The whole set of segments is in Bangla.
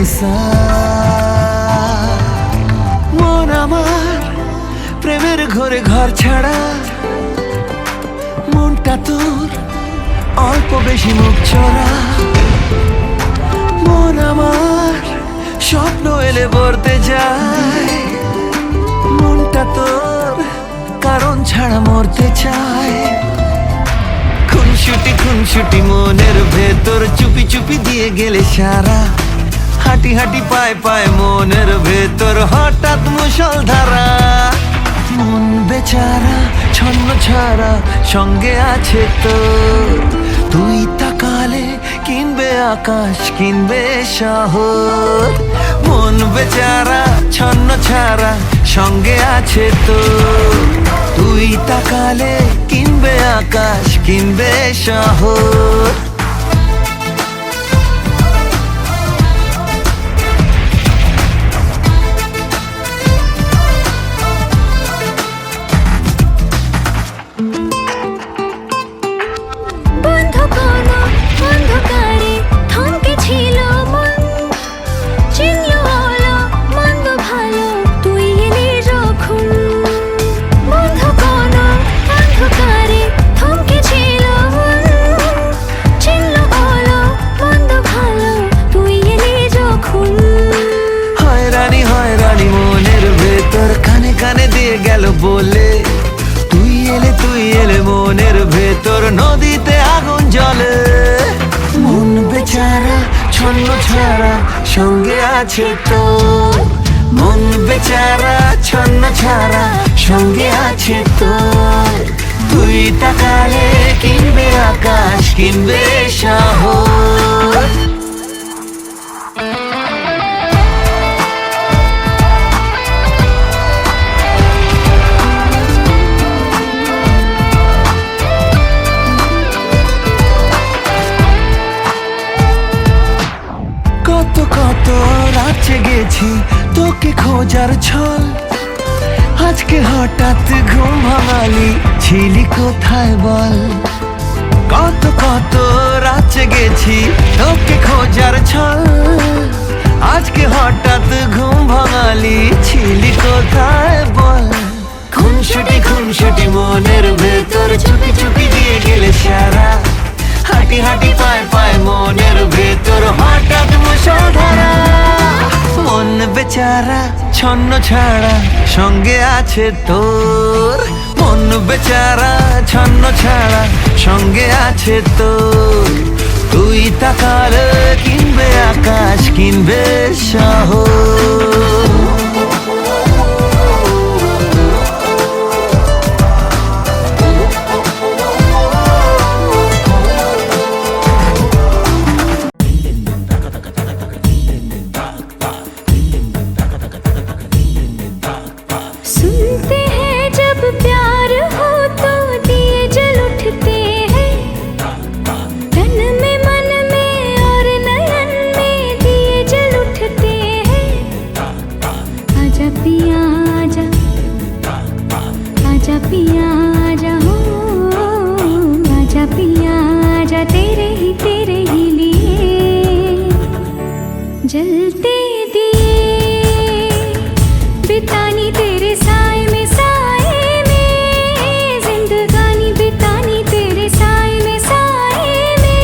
সংসার। মন আমার প্রেমের ঘরে ঘর ছাড়া, মনটা তোর অল্প বেশি মুখ চড়া। মন আমার স্বপ্ন এলে বলতে যায়, মনটা তোর কারণ ছাড়া মরতে চায়। খুনসুটি খুনসুটি মনের ভেতর চুপি চুপি দিয়ে গেলে সারা, হাঁটি হাঁটি পায় পায় মনের ভেতর হঠাৎ মুষলধারা। মন বেচারা ছন্ন ছাড়া সঙ্গে আছে তোর, তুই তাকালে কিনবে আকাশ কিনবে শহর। মন বেচারা ছন্ন ছাড়া সঙ্গে আছে তোর, তুই তাকালে কিনবে আকাশ কিনবে শহর। কানে কানে দিয়ে গেল বলে, তুই এলে মনের ভেতর নদীতে আগুন জ্বলে। মন বেচারা ছন্ন ছাড়া সঙ্গে আছে তোর, মন বেচারা ছন্ন ছাড়া সঙ্গে আছে তোর, তুই তাকালে কিনবে আকাশ কিনবে শহর। কত কত রাত জেগেছি তোকে খোঁজার ছল, আজকে হঠাৎ ঘুম ভাঙালি ছিলি কোথায় বল। কত কত রাত জেগেছি তোকে খোঁজার ছল, আজকে হঠাৎ ঘুম ভাঙালি ছিলি কোথায় বল। খুনসুটি খুনসুটি মনের ভেতর চুপি চুপি দিয়ে গেলে সারা, হাঁটি হাঁটি পায় পায় মনের ভেতর হঠাৎ মুষলধারা। মন বেচারা ছন্ন ছাড়া সঙ্গে আছে তোর, মন বেচারা ছন্ন ছাড়া সঙ্গে আছে তোর, তুই তাকালে কিনবে আকাশ কিনবে শহর। सुनते हैं जब प्यार हो तो दिए जल उठते हैं, तन में मन में और नयन में दिए जल उठते हैं। आजा पिया आजा, आजा पिया आजा हो, आजा पिया आजा तेरे ही लिए जलते दिए बितानी तेरे साए में, साए में जिंदगानी बितानी तेरे साए में, साए में।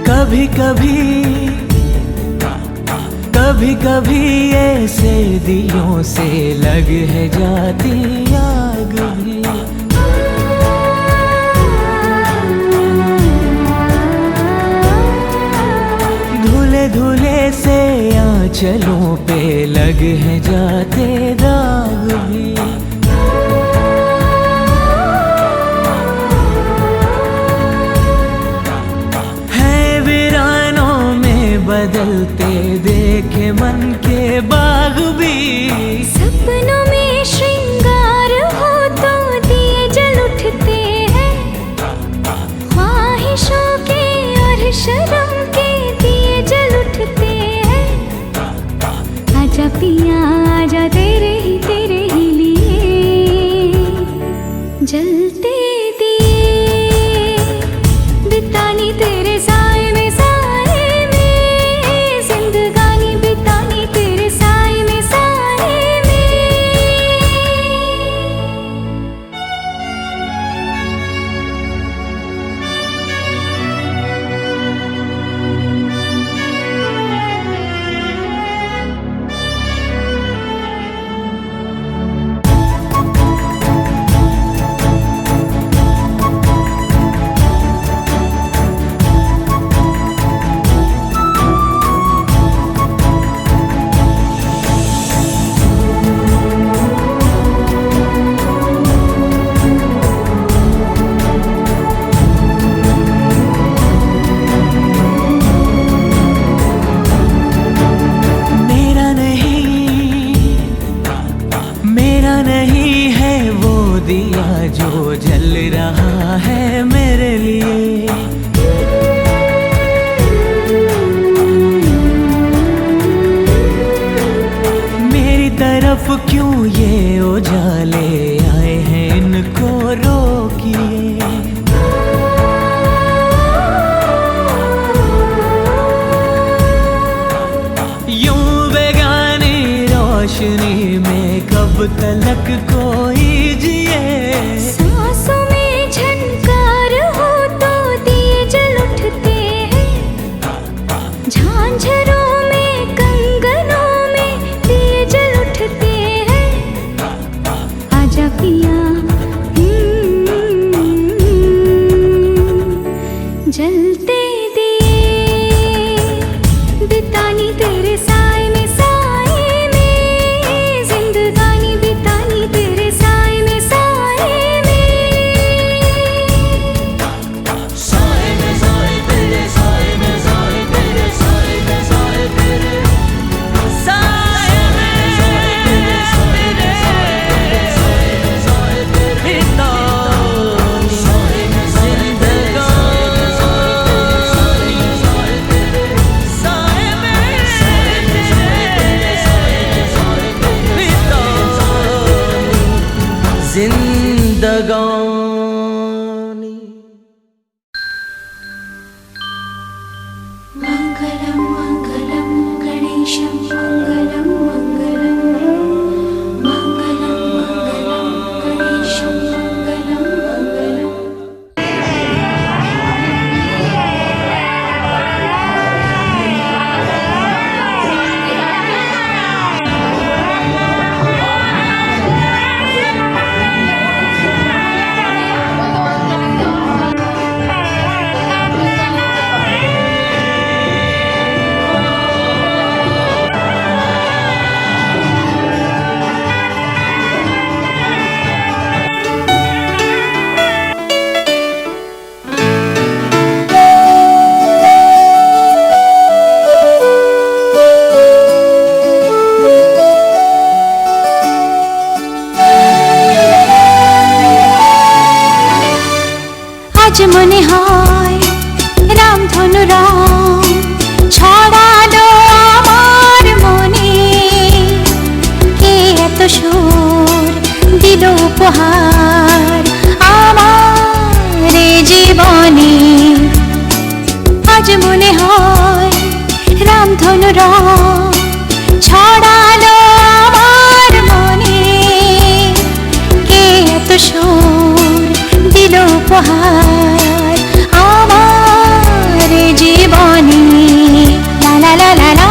कभी कभी कभी कभी ऐसे दिलों से लग है जाती आग भी। धुले धुले से आंचलों पे लग है जाते दाग। दिया जो जल रहा है मेरे लिए। मेरी तरफ क्यों ये उजाले आए हैं, इनको रोकिए। यूं बेगानी रोशनी में कब तलक कोई जिए। सांसों में झनकार हो तो दिए जल उठते हैं, झांझरों में कंगनों में दिए जल उठते हैं। आजा पिया जलते दिए, बितानी तेरे साए में, साए में जिंदगानी बितानी तेरे साए में, साए में। साए में साए तेरे, साए में साए तेरे, साए में साए तेरे, साए में साए तेरे, साए में साए तेरे, साए में साए तेरे, बितानी साए में साए तेरे, साए में साए तेरे, साए में साए तेरे, साए में साए तेरे, बितानी जिंदगानी। मंगलम मंगलम गणेशम, मंगलम मंगलम, मंगलम मंगलम गणेशम, मंगलम मंगलम। আজ মনে হয় রামধনু রাম ছড়ালো আমার মনে, কে এত সুর দিল উপহার আমার জীবনে। আজ মনে হয় রামধনু রাম ছড়ালো আমার মনে, কে এত সুর দিল উপহার আমার জীবনে। লা লা লা লা লা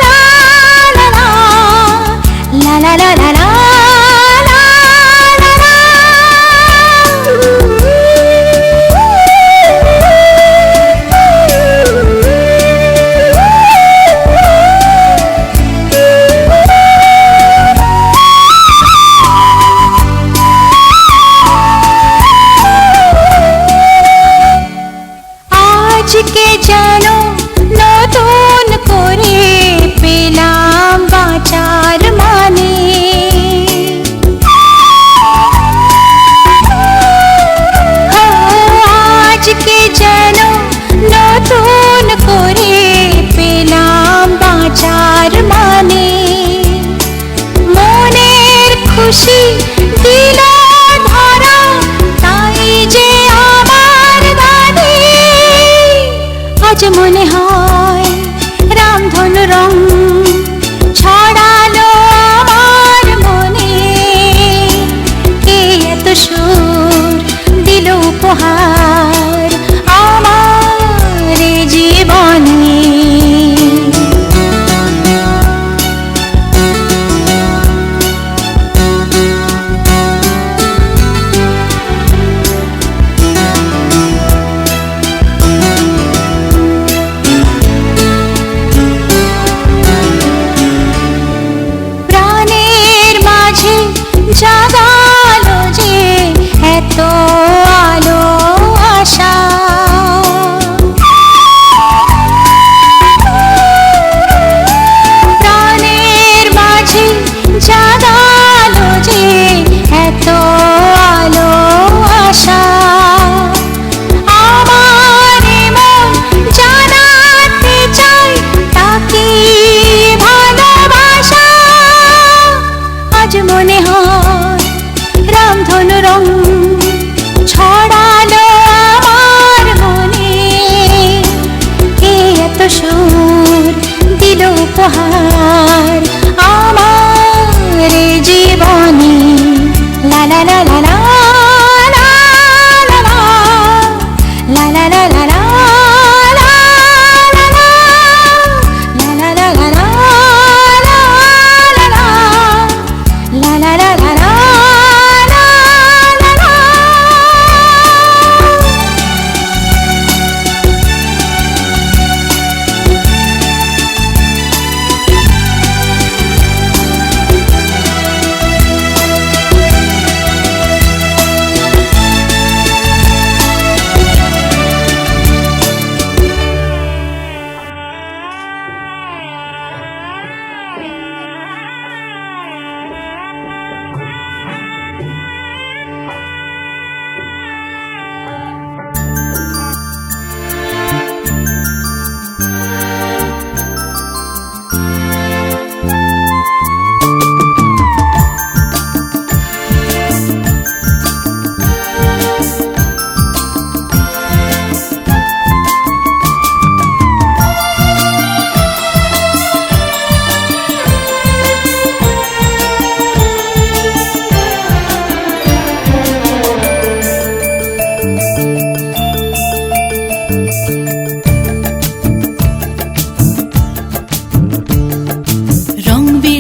লা লা লা লা লা লা লা। আজ মনে হয় রামধনু রং ছড়ালো আমার মনে, কে এত সুর দিল উপহার আমার জীবনে। লা লা লা লা লা লা লা লা লা লা লা লা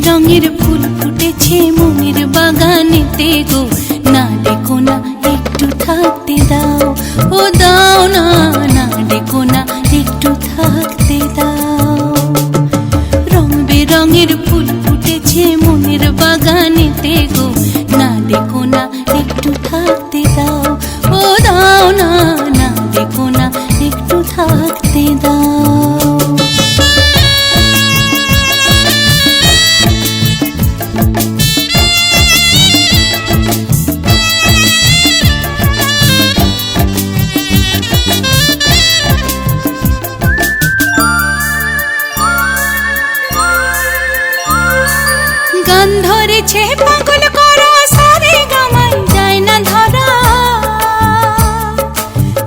রঙের ফুল ফুটেছে মনের বাগানেতে গো, না ডেকো না একটু থাকতে দাও, ও দাও না, না ডেকো না একটু থাকতে দাও। রং বেরঙের ফুল ফুটেছে মনের বাগানেতে গো, না ডেকো না একটু থাকতে দাও, ও দাও না, না ডেকো না একটু থাকতে দাও। গান ধরেছে পাগল করা সারে গামাই যায় না ধরা,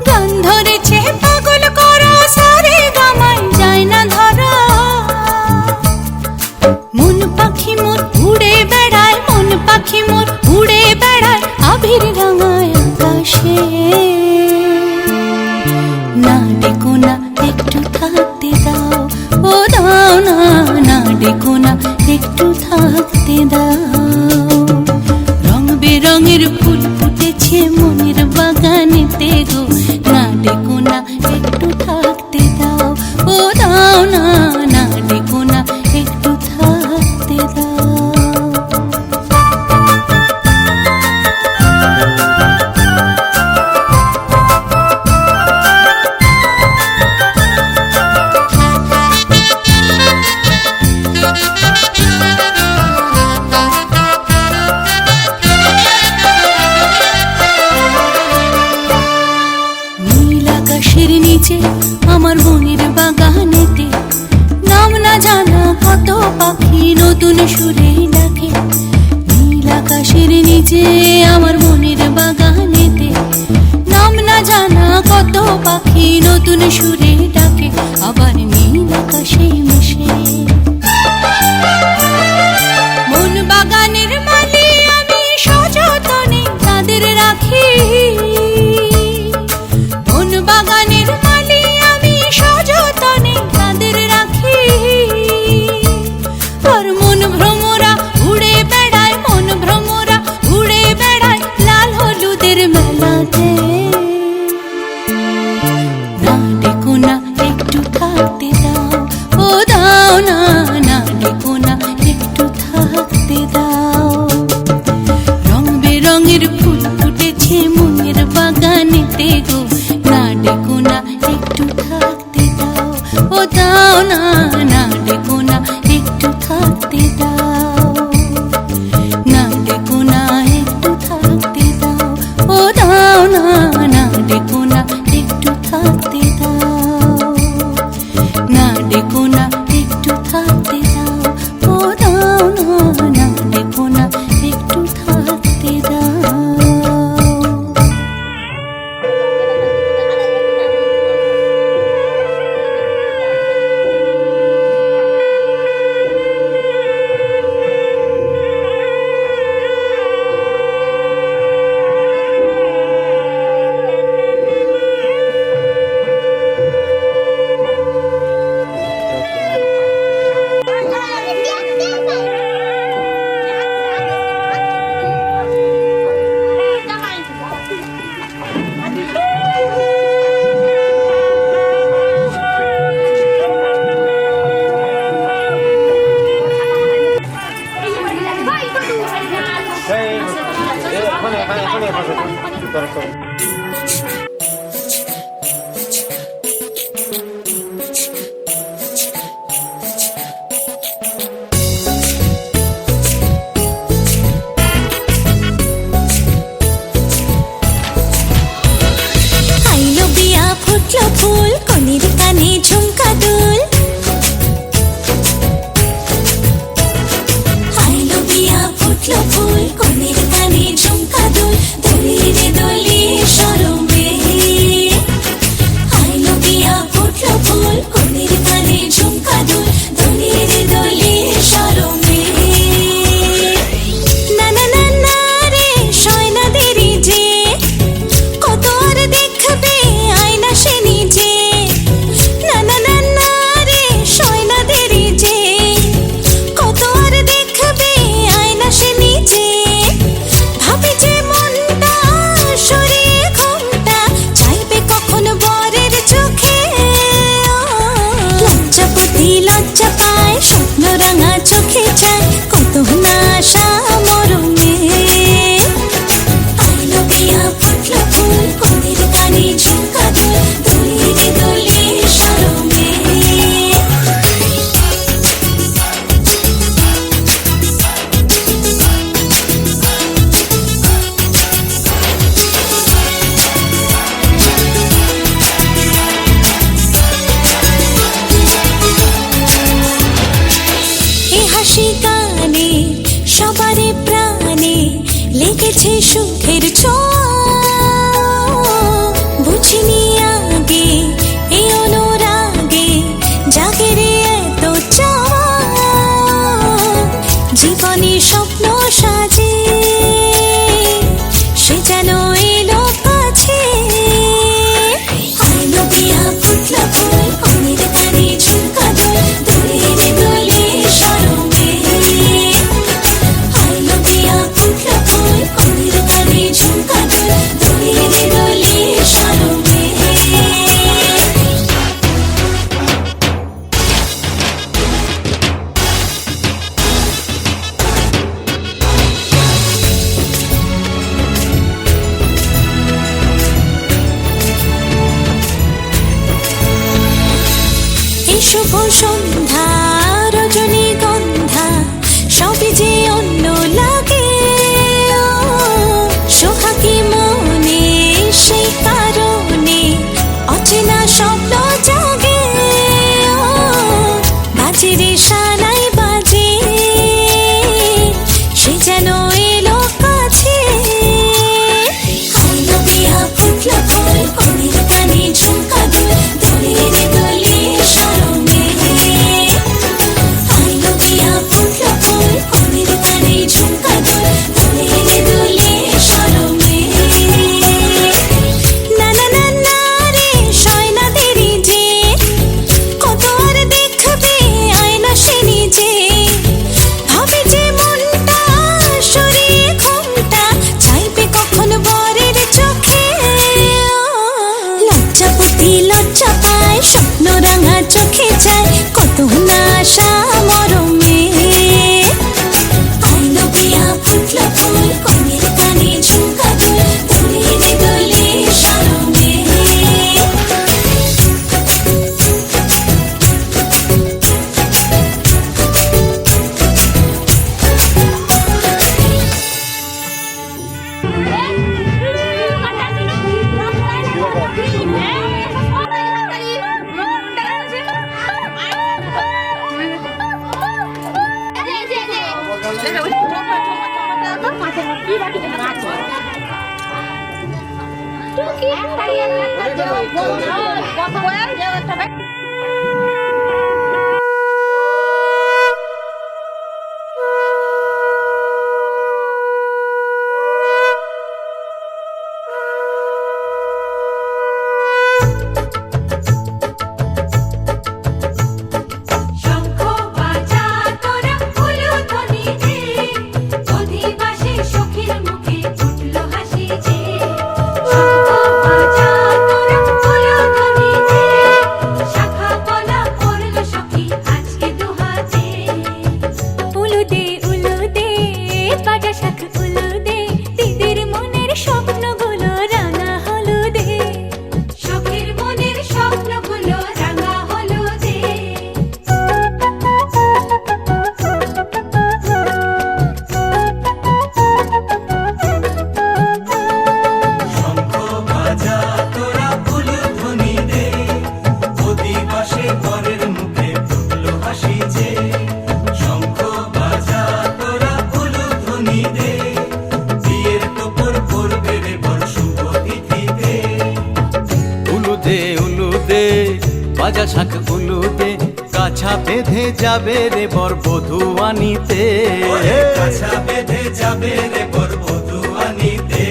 গান ধরেছে পাগল করা সারে গামাই যায় না ধরা। মন পাখি মোর উড়ে বেড়ায়, মন পাখি মোর উড়ে বেড়ায় আবির রাঙায় আকাশে, না ডেকো না একটু থাকতে দাও, ও দাও না, না ডেকো না একটু থাকতে দাও। রং বেরঙের ফুল ফুটেছে মনের বাগানেতে গো, না ডেকো না একটু থাকতে দাও, ও দাও না, না ডেকো না একটু থাকতে দাও। আমার মনের বাগানেতে নাম না জানা কত পাখি নতুন সুরে ডাকে, নীল আকাশের নিচে আমার মনের বাগানেতে নাম না জানা কত পাখি নতুন সুরে ডাকে, আবার নীল আকাশে মিশে। মন বাগানের মালি আমি সযতনে তাদের রাখি, মন বাগানের মালি আমি সযতনে তাদের রাখি। আর মন ভ্রমরা উড়ে বেড়ায়, মন ভ্রমরা উড়ে বেড়ায় লাল হলুদের মেলাতে, না ডেকো না একটু থাকতে দাও, ও আইলো বিয়া ফুটলো ফুল কনের কানে ঝুমকা দুল আইলো বিয়া ফুটলো ফুল কনের কানে ঝুমকা দুল দোলে রে দোলে শরমে আইলো বিয়া ফুটলো ফুল কনের কানে ঝুমকা দুল দোলে রে দোলে শরমে না না না না রে শয়না দেরি যে কত আর দেখবে আয়না সে নিজে না না না না রে শয়না দেরি যে কত আর দেখবে আয়না সে নিজে ভাবে যে মনটা সরিয়ে ঘুমটা চাইবে কখন বরের চোখে লজ্জাপতি লজ্জা পায় স্বপ্ন রাঙা চোখে চায় কত না আশা মরণে আইলো বিয়া ফুটলো ফুল কনের কানে ঝুমকা দুল দোলে রে দোলে শরমে এ হাসি গানে সবারই প্রাণে লেগেছে সুখের ছোঁয়া বুঝিনি আগে এই অনুরাগে জাগে রে এত চাওয়া জীবনে স্বপ্ন সাজে সে যেন এলো কাছে আইলো বিয়া ফুটলো ফুল কনের কানে ঝুমকা দুল দোলে রে দোলে শরমে আইলো বিয়া ফুটলো ফুল কনের কানে ঝুমকা দুল দোলে রে দোলে শরমে এই শুভ সন্ধ্যা রজনীগন্ধা সবই যে অন্য লাগে সোহাগী মনে সেই কারণে অচেনা স্বপ্ন জাগে বাজে রে সানাই বাজে সে যেন এলো কাছে আইলো বিয়া ফুটলো ফুল কনের কানে ঝুমকা দুল দোলে রে দোলে শরমে আইলো বিয়া ফুটলো ফুল কনের কানে ঝুমকা দুল দোলে রে দোলে শরমে না না না না রে শয়না দেরি যে কত আর দেখবে আয়না সে নিজে ভাবে যে মনটা সরিয়ে ঘুমটা চাইবে কখন বরের চোখে লজ্জাপতি লজ্জা পায় স্বপ্ন রাঙা চোখে চায় কত না আশা মরমে আইলো বিয়া ফুটলো ফুল কনের কানে ঝুমকা দুল দোলে রে দোলে শরমে শঙ্খ বাজা তোরা উলুধ্বনি দে, অধিবাসী সখীর মুখে উঠল হাসি যে। শঙ্খ বাজা তোরা উলুধ্বনি দে, শাখা বেঁধে যাবে রে বর বধূ আনিতে, কাছা বেঁধে যাবে রে বর বধূ আনিতে।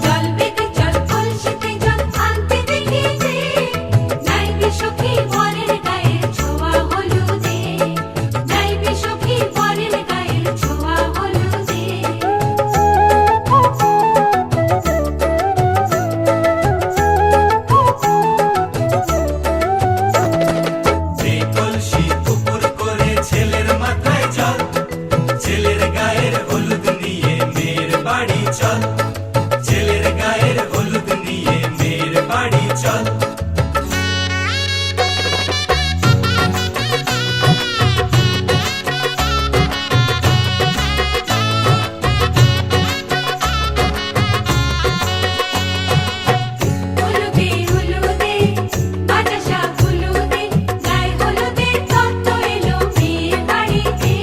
জল বেঁধে চল কলসিতে জল আনতে দেখেছি, যাইবি সখী বরের গায়ের ছোঁয়া হলুদে, যাইবি সখী বরের গায়ের ছোঁয়া হলুদে। যে কলসি উপর করে ছেলের মাথায় জল, ছেলের গায়ের হলুদ নিয়ে মেয়ের বাড়ি চল, ছেলের গায়ের হলুদ নিয়ে মেয়ের বাড়ি চল। হলুদে হলুদে বাতাসা হলুদে, গায়ে হলুদে তত্ত্ব এলো মেয়ের বাড়িতে,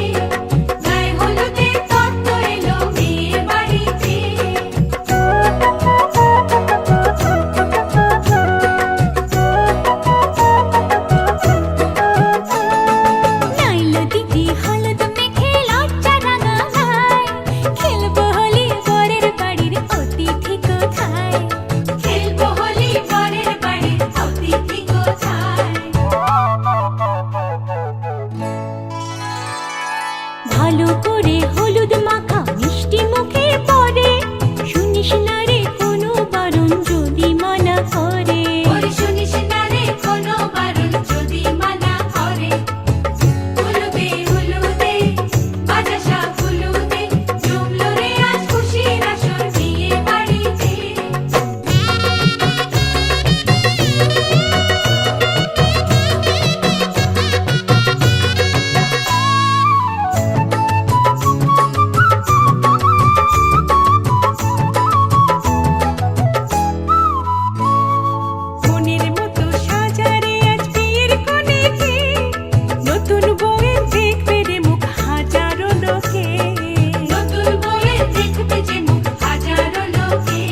গায়ে হলুদে তত্ত্ব এলো মেয়ের বাড়িতে। নাইলো দিদি হলুদ মেখে লজ্জা রাঙায়, খেলবো হোলি বরের বাড়ির অতিথি কোথায়। খেলবো হোলি বরের বাড়ির অতিথি কোথায়। ভালো করে হলুদ মাখা মিষ্টি মুখে পড়ে, শুনিস না রে কোনো বারণ যদি মানা করে। ওরে শুনিস না রে কোনো বারণ যদি মানা করে। হলুদে হলুদে বাতাসা হলুদে, জমলো রে আজ খুশির আসর বিয়ে বাড়িতে। মনের মতো সাজারে আজ বিয়ের কোণেতে, নতুন বউয়ের দেখবে রে মুখ হাজারো লোকে। নতুন বউয়ের দেখবে যে মুখ হাজারো লোকে।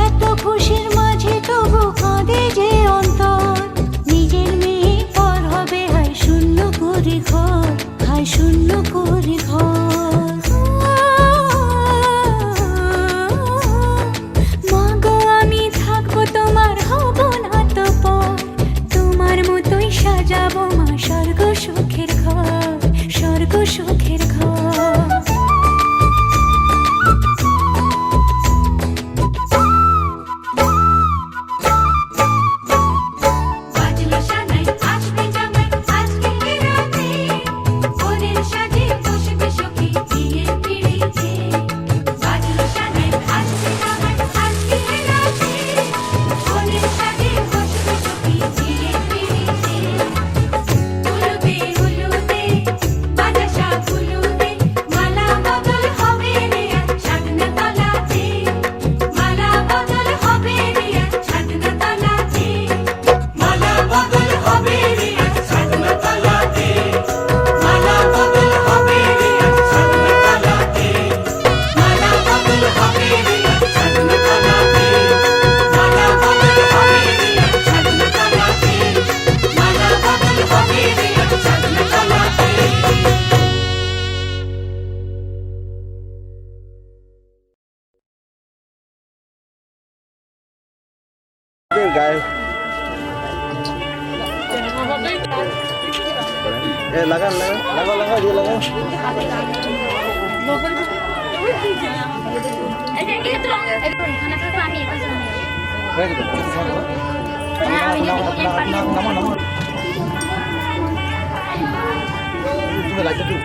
এত খুশির মাঝে তবু কাঁদে যে অন্তর, নিজের মেয়ে পর হবে হায় শূন্য করে ঘর, হায় শূন্য করে ঘর। মা গো আমি থাকবো তোমার, হব না তো পর, তোমার মতোই সাজাবো মা স্বর্গ সুখের ঘর, স্বর্গ সুখের ঘর। বাজলো সানাই আসবে জামাই আজকে রাতে, বরের সাজে বসবে সখী বিয়ের পিড়িতে। বাজলো সানাই আসবে জামাই আজকে রাতে, বরের সাজে বসবে সখী বিয়ের পিড়িতে। হলুদে হলুদে বাতাসা হলুদে, মালা বদল হবে রে আজ সাধনা তলাতে, মালা বদল হবে রে আজ সাধনা তলাতে। মালা বদল হবে রে আজ সাধনা তলাতে, মালা বদল হবে রে আজ সাধনা তলাতে, মালা বদল হবে রে আজ সাধনা তলাতে, মালা বদল হবে রে আজ সাধনা তলাতে, মালা বদল হবে রে আজ সাধনা তলাতে। গায়ে লাগান লাগান লাগাও লাগাও দিয়ে লাগাও। তুমি লাইটটা দিও।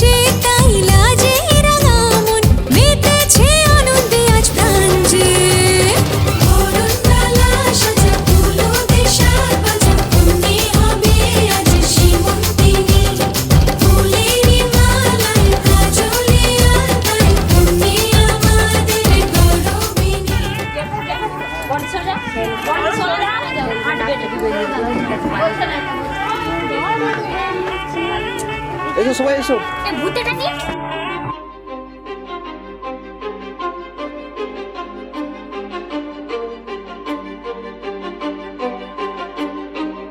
যে তাই লাজে রাঙা মন মেতেছে আনন্দে আজ প্রাণ যে বরণ তালা সাজা ফুলো দেশার বাজা অমনি হবে আজ সীমন্তিনী ফুলেরই মালায় কাজলে আলতায় অমনি আমাদের গৌরবিনী এসো সবাই এসো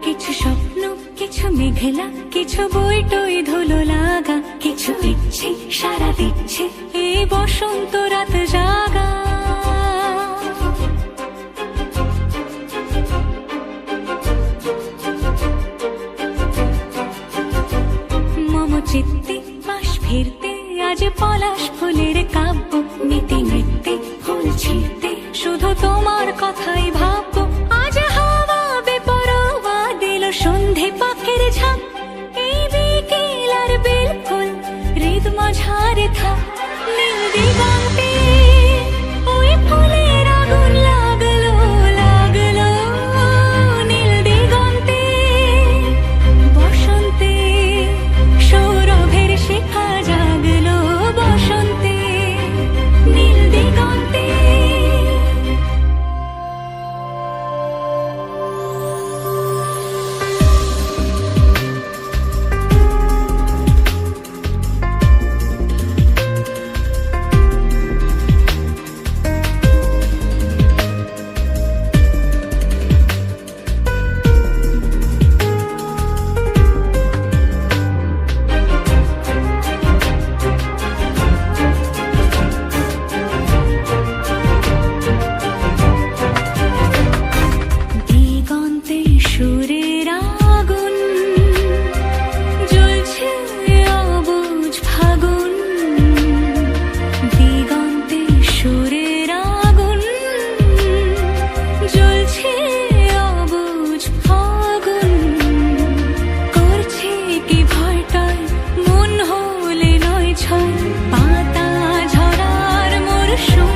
কিছু স্বপ্ন কিছু মেঘলা কিছু বই টই ধুলো লাগা কিছু ইচ্ছে সারা দিচ্ছে এই বসন্ত রাত জাগা মম চিত্তে পাশ ফিরতে আজ পলাশ ফুলের কাব্য নীতি নৃত্যে ফুল ছিঁড়তে শুধু তোমার কথাই ভাববো আজ হাওয়া বেপরোয়া দিল সন্ধে পাখের ঝাঁক এই বিকেল আর বিলকুল হৃদ মাঝারে থাক নীল দিগন্তে ওই ফুলের আগুন লাগলো লাগলো নীল দিগন্তে বসন্তে সৌরভের শিখা জাগলো বসন্তে নীল দিগন্তে দিগন্তে সুরের আগুন জ্বলছে অবুঝ ফাগুন দিগন্তে সুরের আগুন জ্বলছে অবুঝ ফাগুন করছে কি ভয়টায় মন হলে নয় ছয় পাতা ঝরার মরশুম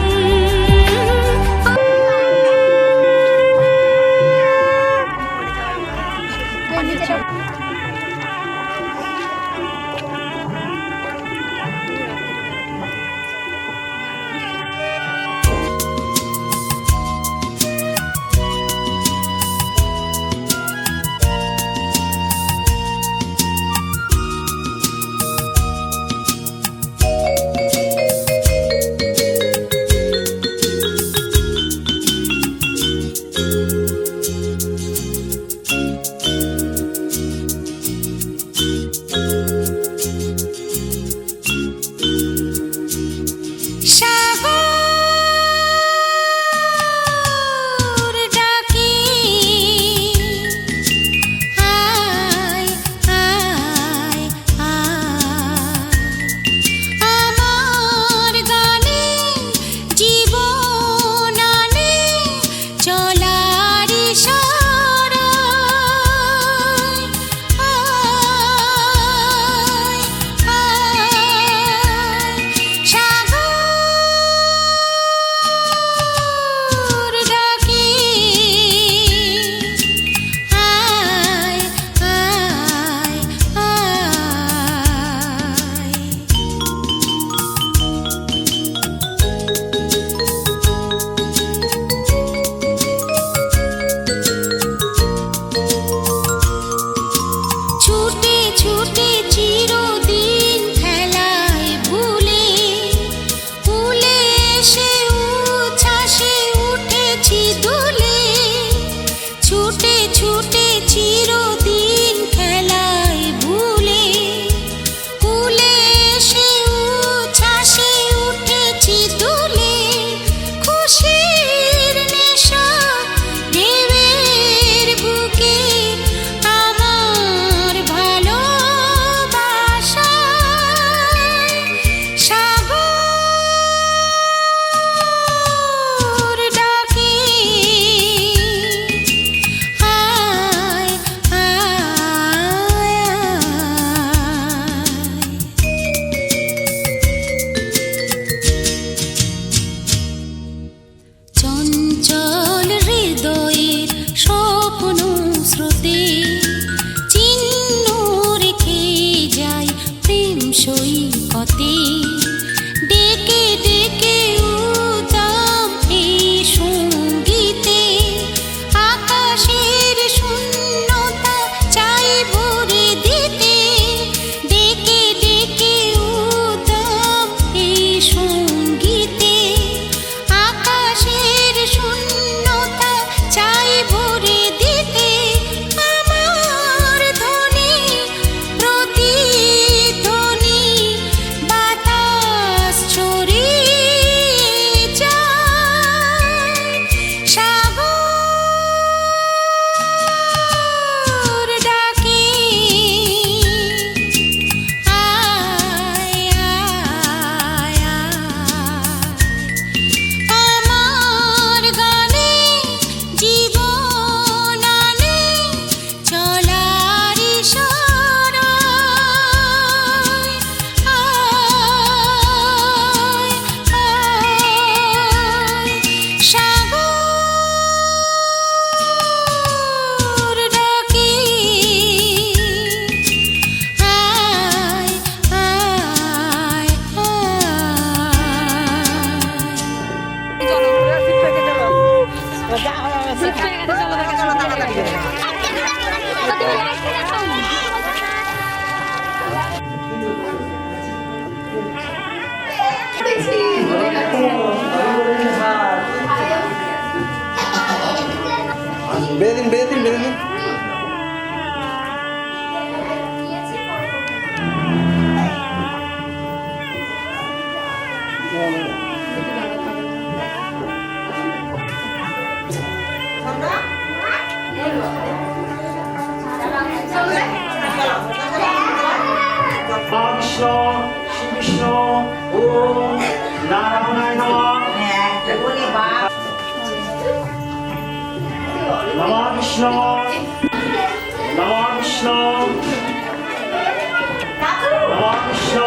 স্রোতে ডেকে ডেকে উদাম এই সঙ্গীতে আকাশের শূন্যতা চাই ভরে দিতে ডেকে ডেকে উদাম এই সঙ্গীতে আকাশের শূন্যতা চাই ভরে দিতে আমার ধ্বনি প্রতিধ্বনি বাতাস ছড়িয়ে যায় সাগর ডাকে আয় আয় আমার গানে জীবন আনে চলার ইশারায় আয় আয় সাগর ডাকে আয় আয় আয় বেদিন বেদিন বেদিন কৃষ্ণ শ্রীকৃষ্ণ ওম নারায়ণায় নমঃ নমঃ কৃষ্ণ নমঃ কৃষ্ণ নমঃ কৃষ্ণ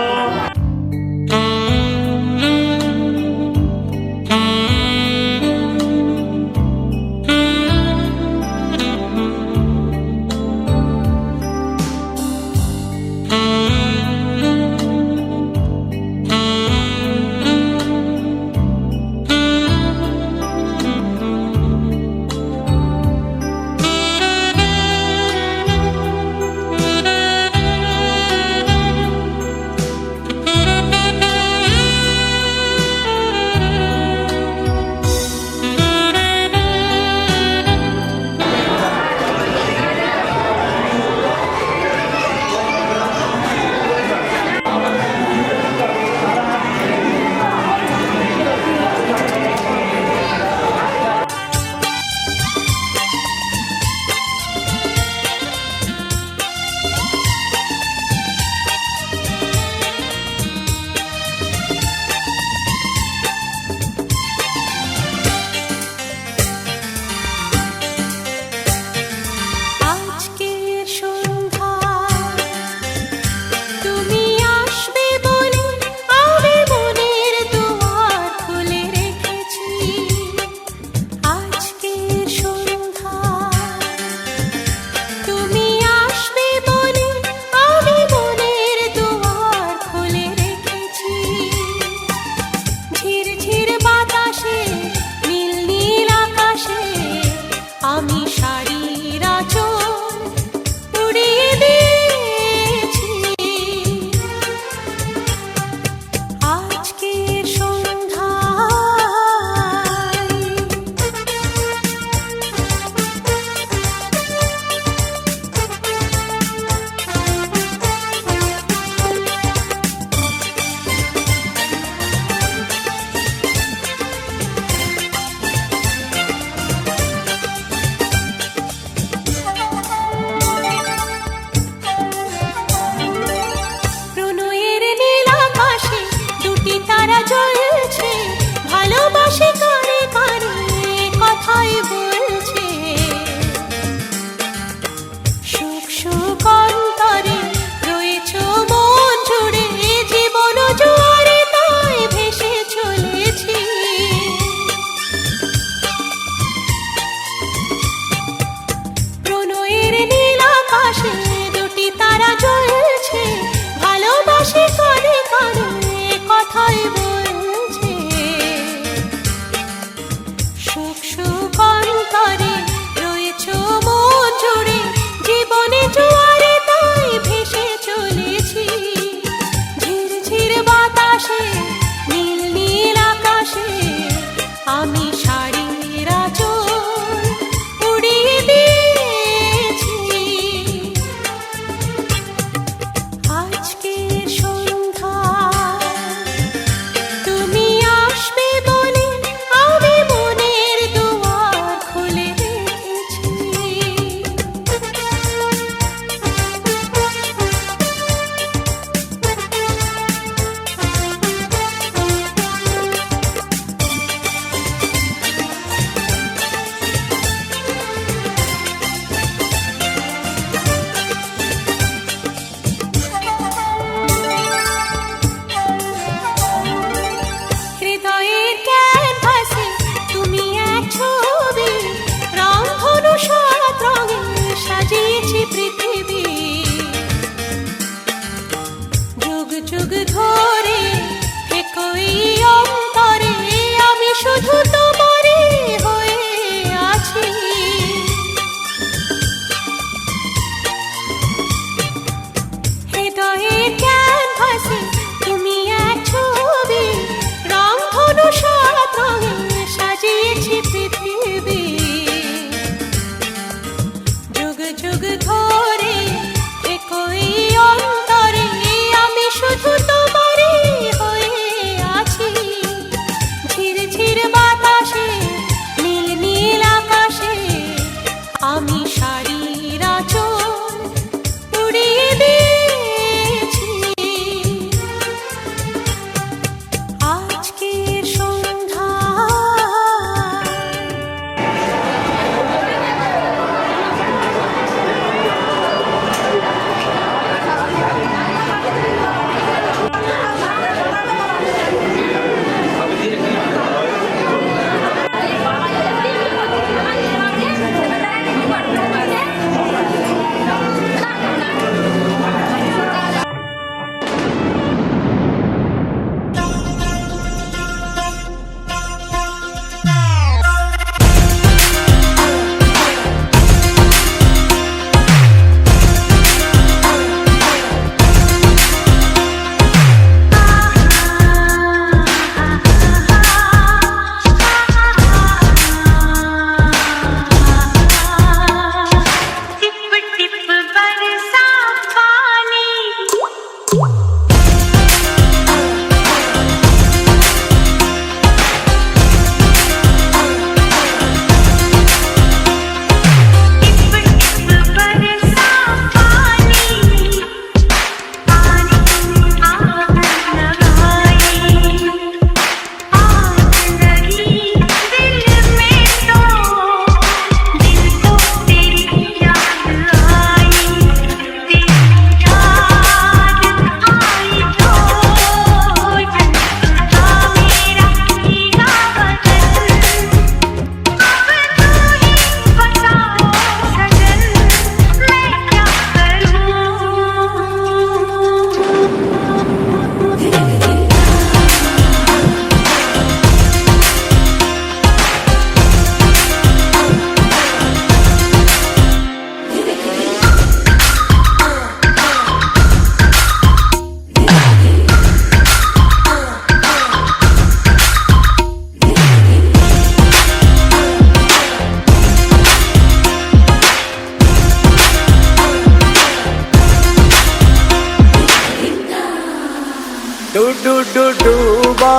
डूबा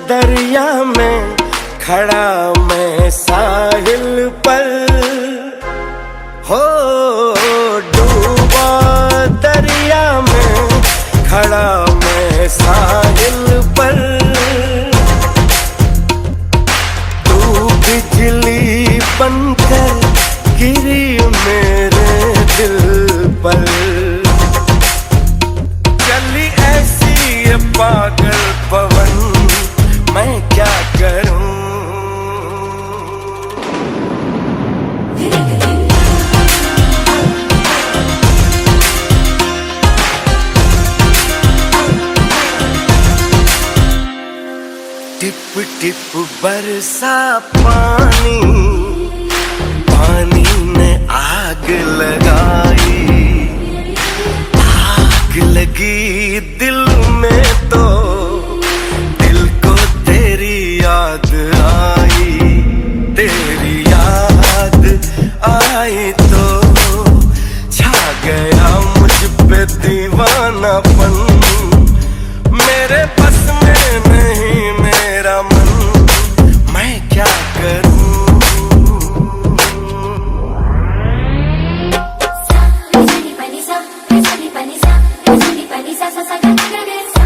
दरिया में खड़ा मैं साहिल पर, हो डूबा दरिया में खड़ा मैं साहिल पर। तू बिजली बनकर गिरी मेरे दिल पर, चली ऐसी ये पागल पवन मैं क्या करूं। टिप टिप बरसा पानी, पानी ने आग लगाई, आग लगी दिल में तो दिल को तेरी याद आई, तेरी याद आई तो छा गया मुझ पे दीवानापन। मेरे बस में नहीं मेरा मन, मैं क्या करूं। Sa, ni pani sa, ni pani sa, ni pani sa sa sa ga ga ga sa.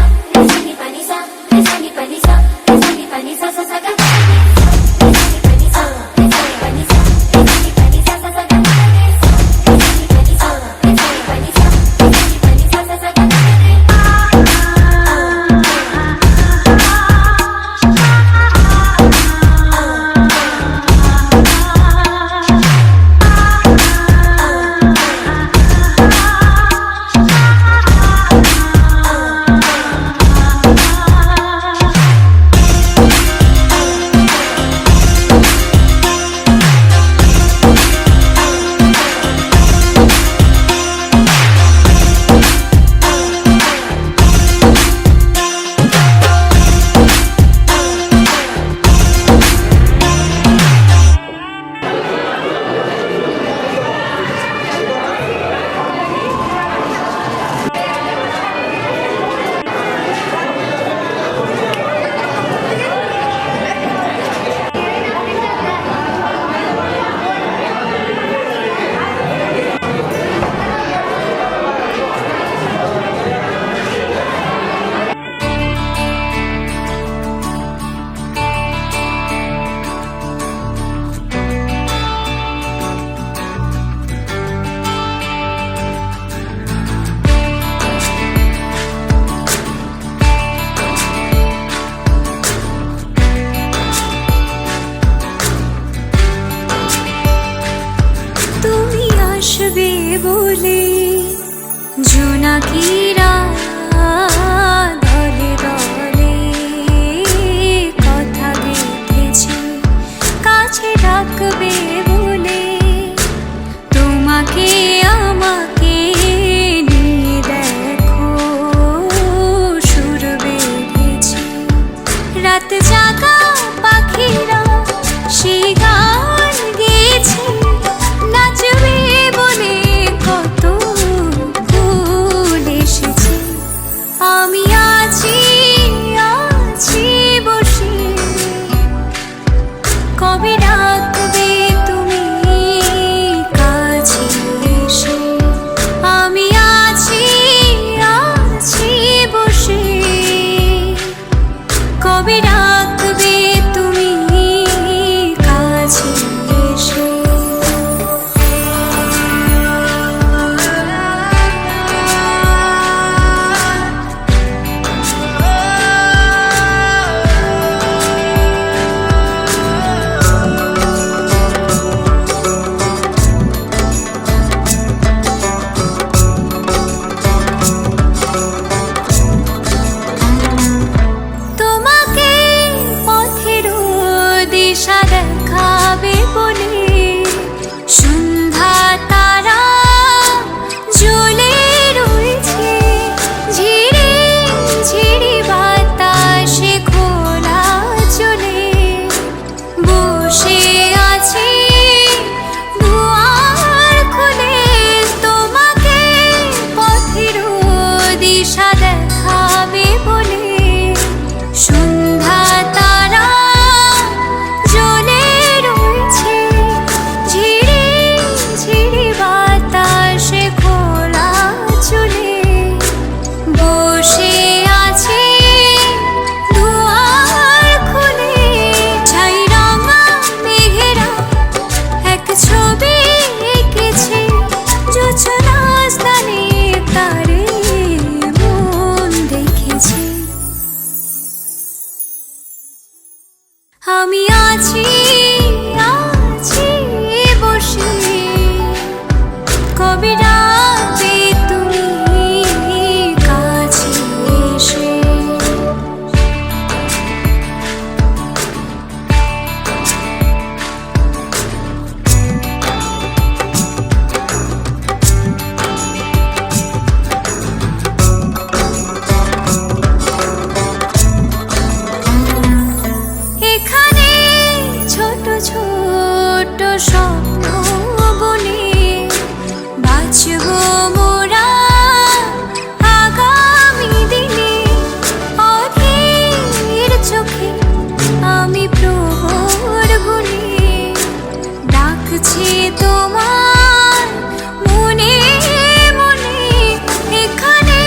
আমি আছি আছি বসে, কবে রাতে তুমি কাছে এসে। এখানে ছোট ছোট স্বপ্ন বনে বাঁচব মোরা আগামী দিনে। অধীর চোখে আমি প্রহর গুনে ডাকছি তোমার মনে মনে। এখানে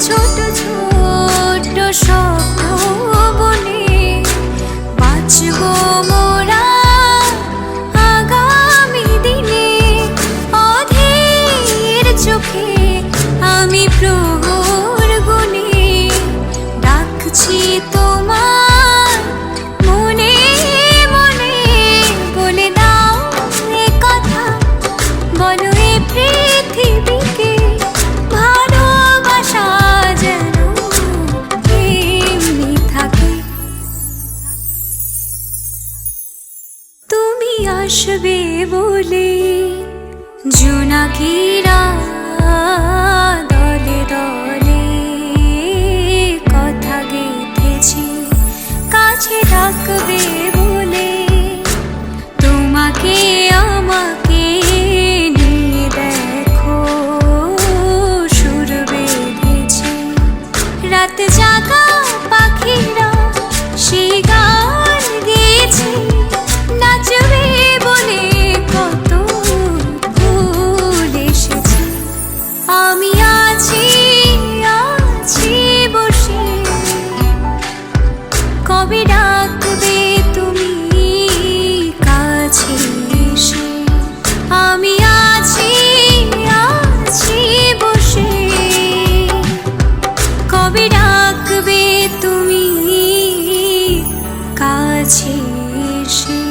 ছোট ছোট স্বপ্ন বনে বাঁচব মোরা আগামী দিনে। অধীর চোখে আমি প্রহর গুনে ডাকছি তোমার মনে মনে। বলে দাও এ কথা, বলো এ পৃথিবীকে, ভালোবাসা যেন এমনি থাকে। তুমি আসবে বলে জোনাকিরা দলে দলে কথা গেঁথেছি, কাছে রাখবে বলে তোমাকে আমাকে নিয়ে দেখো সুর বেঁধেছি। রাত জাগা পাখিরা সেই গান গেয়েছে, নাচবে বলে কত ফুল এসেছে। আমি আছি আছি বসে, কবে ডাকবে তুমি কাছে এসে। আমি আছি আছি বসে, কবে ডাকবে তুমি কাছে এসে।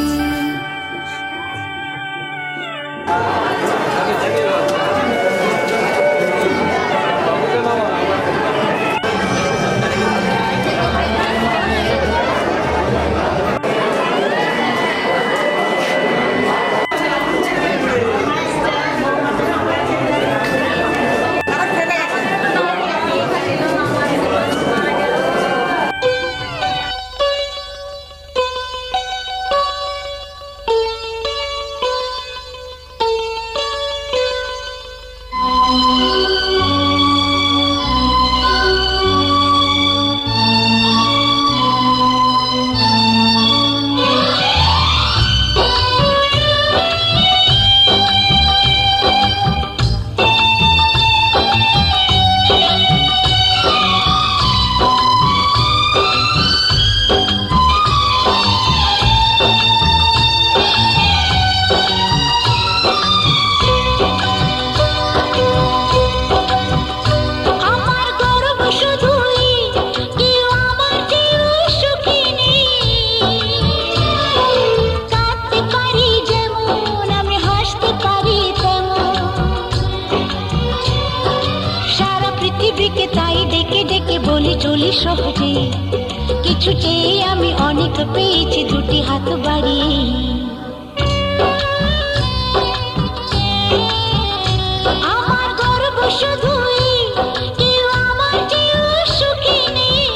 আমার গর্ব শুধুই কেউ আমার কেউ সুখী নেই। কাঁদতে পারি যেমন আমি হাসতে পারি তেমন, সারা পৃথিবীকে তাই ডেকে ডেকে বলি চলি সহজে। কিছু চেয়ে আমি অনেক পেয়েছি দুটি হাত বাড়িয়ে। আমার গর্ব শুধুই কেউ আমার কেউ সুখী নেই।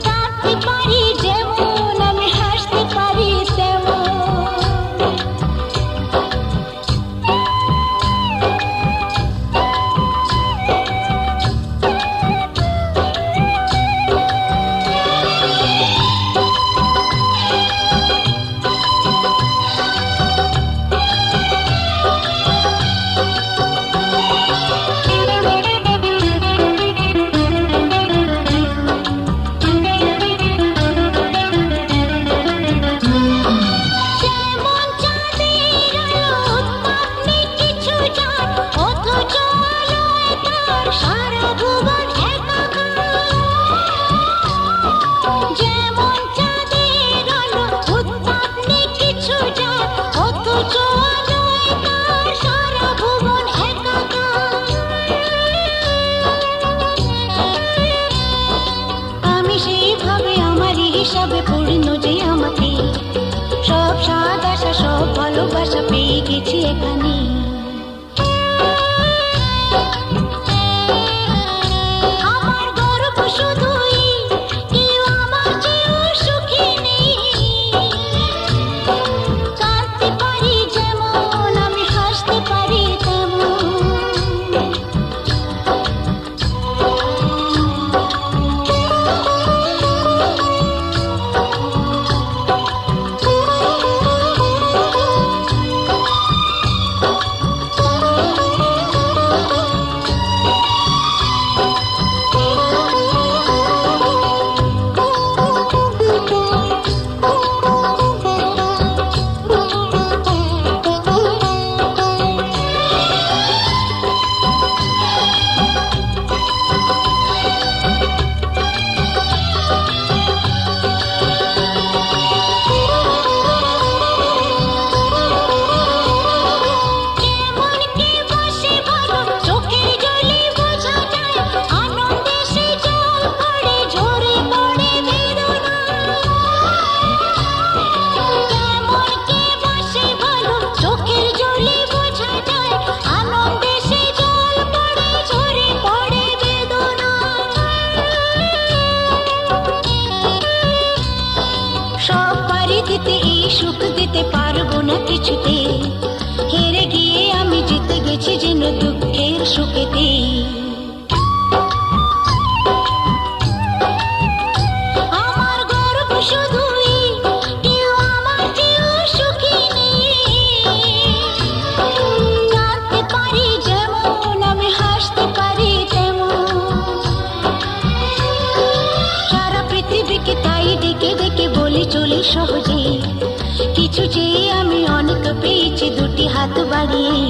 কাঁদতে পারি যেমন আমি হাসতে পারি তেমন, পরিপূর্ণ যে আমাকে, সব স্বাদ আশা সব ভালোবাসা পেয়ে গেছি এখানে। আমার গর্ব শুধুই, কেউ আমার চেয়েও সুখী নেই। কাঁদতে পারি যেমন, আমি হাসতে পারি তেমন। সব পারি দিতে, এই সুখ দিতে পারবো না কিছুতে। হেরে গিয়ে আমি জিতে গেছি যেন দুঃখের সুখেতে। আমার গর্ব শুধুই, কেউ আমার চেয়েও সুখী নেই। কাঁদতে পারি যেমন, আমি হাসতে পারি তেমন। সারা পৃথিবীকে তাই ডেকে ডেকে বলে চলি সহজে, কিছু চেয়ে আমি অনেক পেয়েছি দুটি হাত বাড়িয়ে।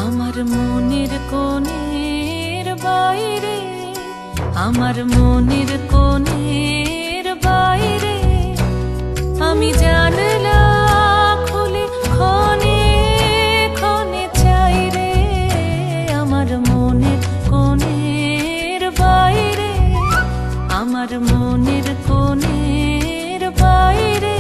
আমার মনের কোণের বাইরে, আমার মনের কোণের বাইরে, আমি জানলা খুলে ক্ষণে ক্ষণে চাই রে। আমার মনের কোণের বাইরে, আমার মনের কোণের বাইরে।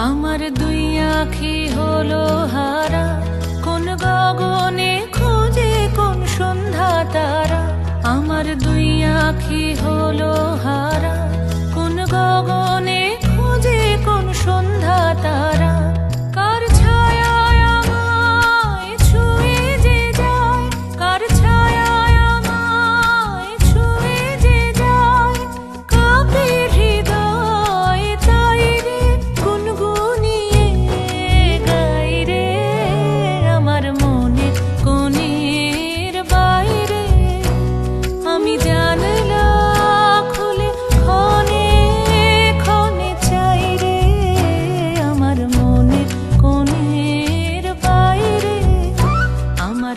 আমার দুই আঁখি হলো হারা, কোন গগনে খুঁজে কোন সন্ধ্যা তারা। কার ছায়ায় আমায় ছুঁয়ে যে যায়, কার ছায়ায়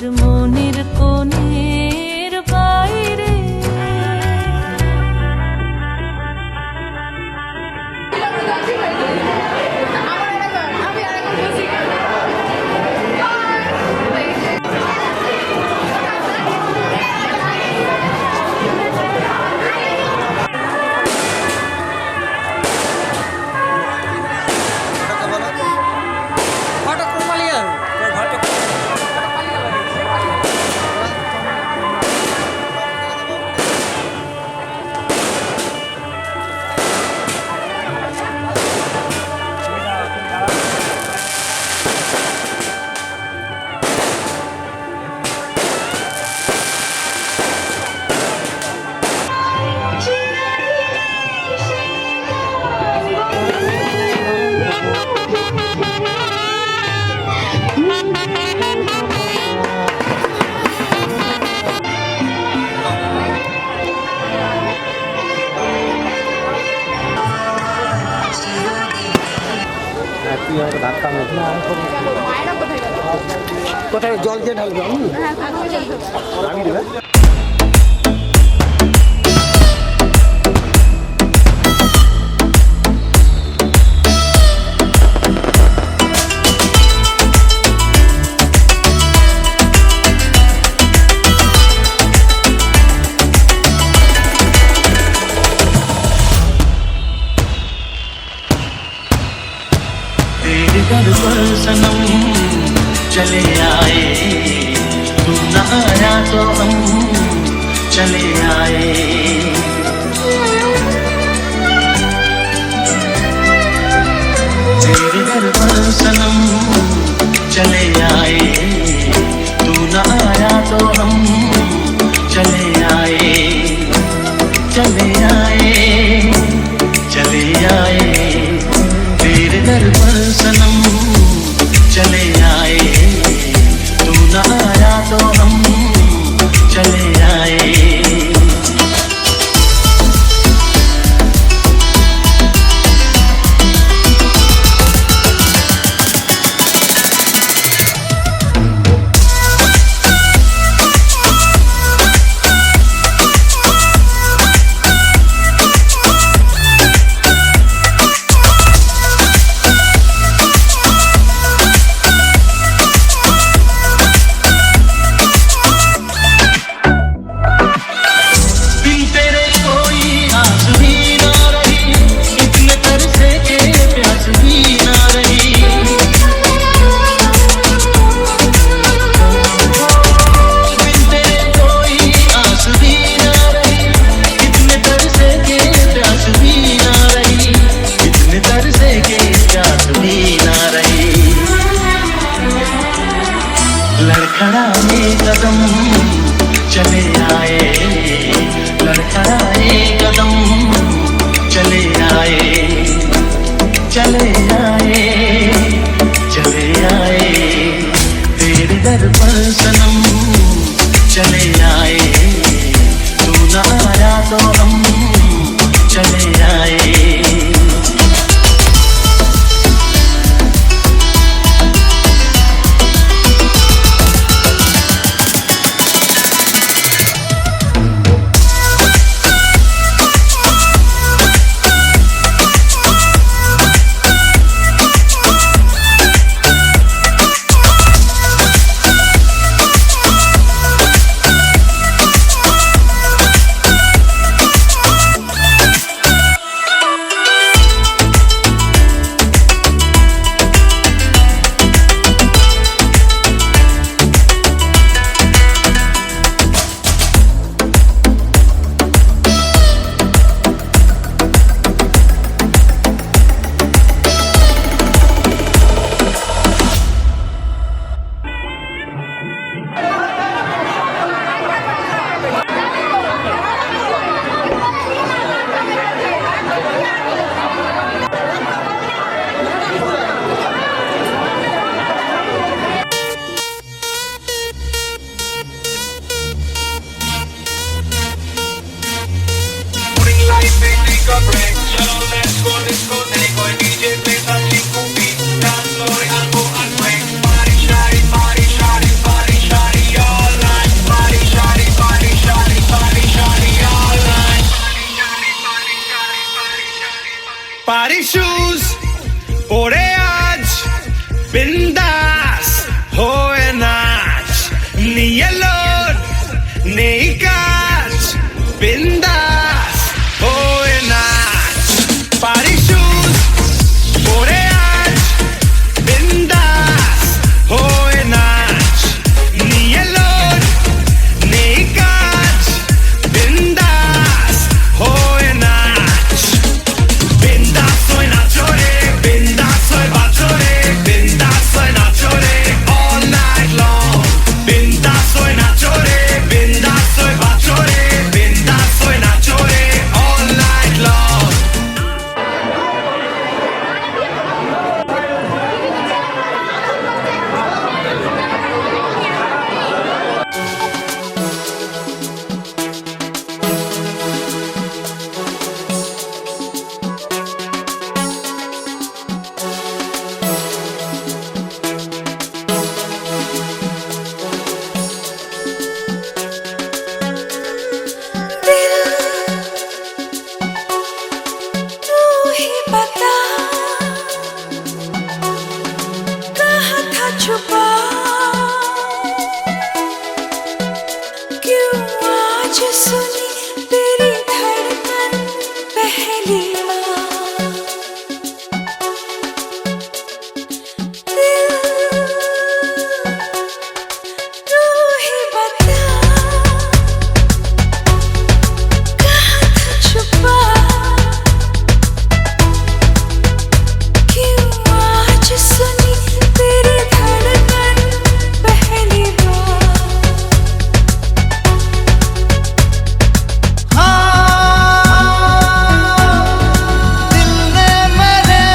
আমার মনের কোণের বাইরে কোথায় জল দিয়ে ঢালবে আমি দেবে तेरे दर पर सनम चले आए, तू न आया तो हम चले आए। तेरे दर पर सनम चले आए, तू न आया तो हम चले आए, चले आए, चले आए। तेरे दर पर सनम चले आए, तू न आया तो हम चले आए। लड़खड़ाए कदम चले आए, लड़खड़ाए कदम चले आए, चले आए, चले आए। तेरे दर पर सनम चले आए, तू न आया तो हम चले आए। Ni alone, nei catch, bindas, oh enach, party shoes, boreach, bindas, oh enach, ni alone, nei catch, bindas, oh enach, bindas soy nachore, bindas soy bachore, bindas soy nachore, all night long. Bindas soy nachore, bindas soy bachore, bindas soy nachore, all night long. तू ही बता कहाँ था छुपा क्यों आज सुनी तेरी धड़कन पहली बार दिल तू ही बता कहाँ था छुपा क्यों आज सुनी तेरी धड़कन पहली बार दिल ने मेरे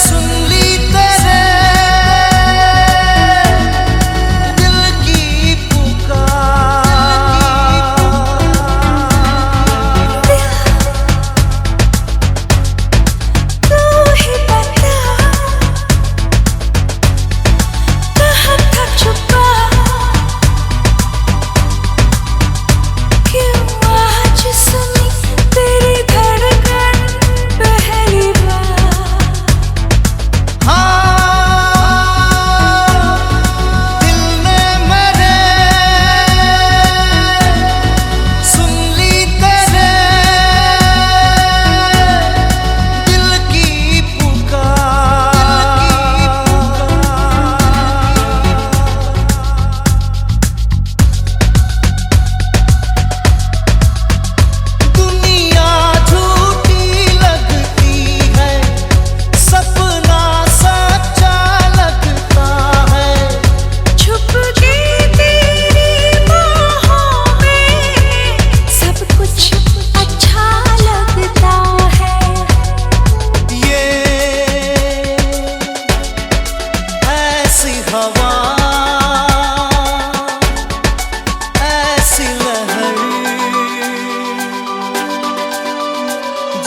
सुन ली तेरे दिल की पुकार तू ही बता कहाँ था छुपा क्यों आज सुनी तेरी धड़कन पहली बार दिल ने मेरे सुन ली तेरे दिल की दुनिया झूठी लगती है सपना सच्चा लगता है छुप के तेरी बाहों में सब कुछ अच्छा लगता है ये ऐसी हवा ऐसी लहर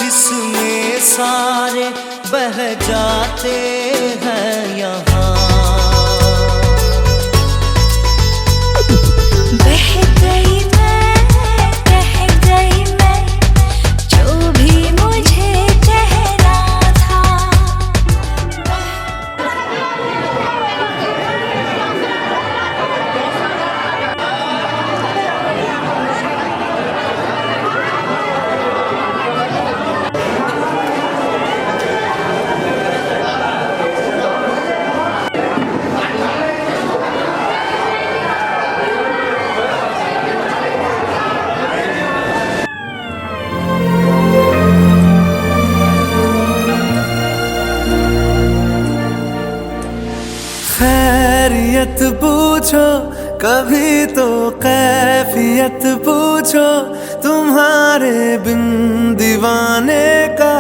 जिसमें सारे बह जाते हैं यहाँ बह गई मैं कह गई मैं जो भी मुझे कहना था खैरियत पूछो कभी तो कैफियत पूछो तुम्हारे बिन दीवाने का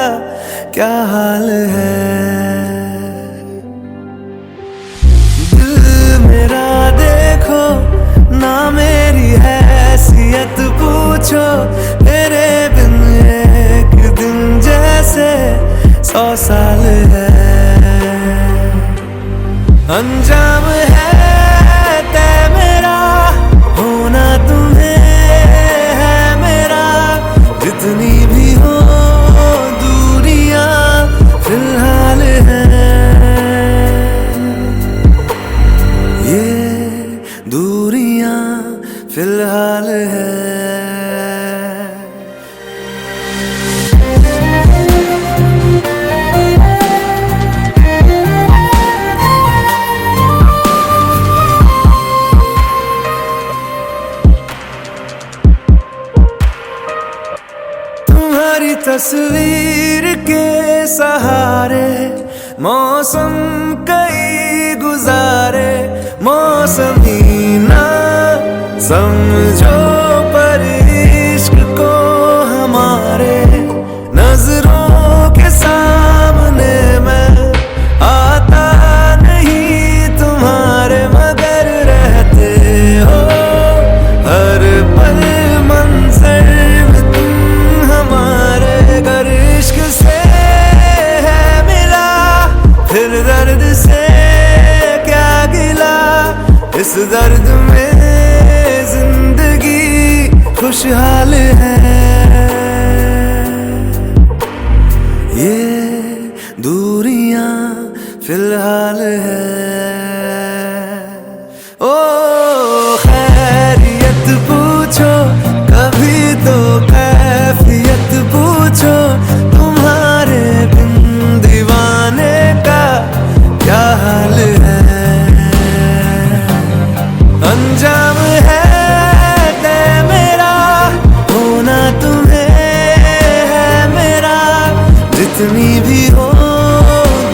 क्या हाल है दिल मेरा देखो ना मेरी हैसियत पूछो तेरे बिन एक दिन जैसे 100 साल है अंजाम है तय मेरा होना तुम्हें है मेरा जितनी भी हो दूरियां फिलहाल है तस्वीर के सहारे मौसम कई गुजारे मौसमी ना समझो पर इश्क को हमारे नजरों के सामने मैं आता नहीं तुम्हारे मगर रहते हो हर पल मंजर में तुम हमारे गर इश्क से है मिला फिर दर्द से क्या गिला इस दर्द में जिंदगी खुशहाल है ये दूरियां फिलहाल है ओ खैरियत पूछो कभी तो कैफियत पूछो तुम्हारे बिन दीवाने का क्या हाल है अंजाम है तय मेरा होना तुम्हें है मेरा जितनी भी हो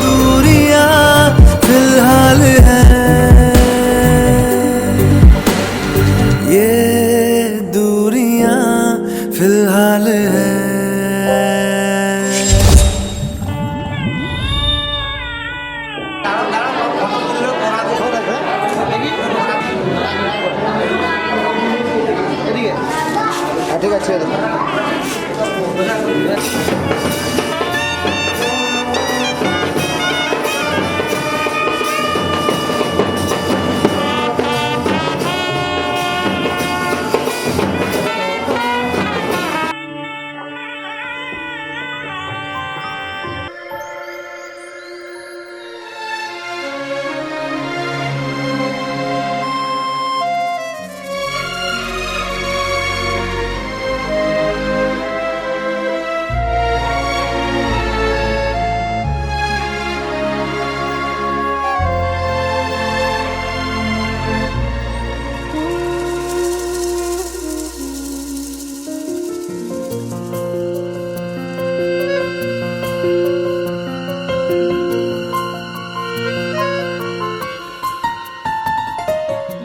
दूरियां फिलहाल है ये दूरियां फिलहाल है এদিকে ঠিক আছে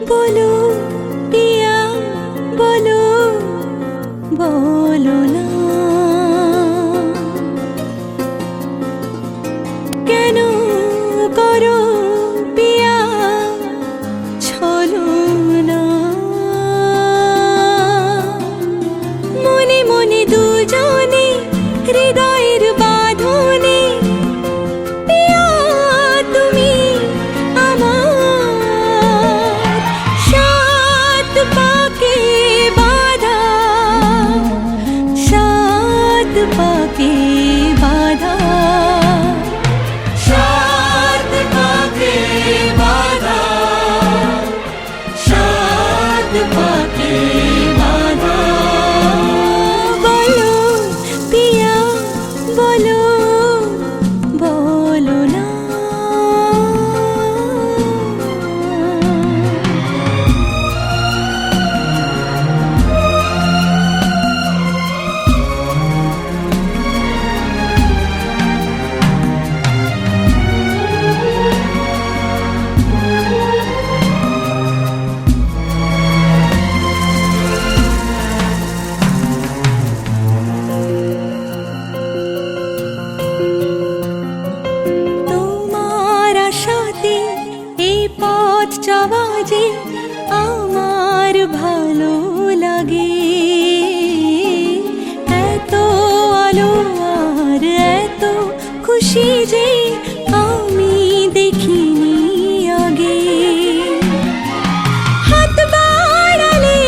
बोलो पिया बोलो बोलो ना কেন করো পিয়া ছলো না মনে মনে দুজনে হৃদয়ের বাঁধনে পিয়া তুমি আমার সাত পাকে বাঁধা সাত পাকে বাঁধা সাত পাকে বাঁধা সাত পাকে বাঁধা বলো পিয়া বলো বলো না তোমার আশাতে এই পথ চলা যে আমার ভালো লাগে এত আলো আর এত খুশি যে আমি দেখিনি আগে হাত বাড়ালে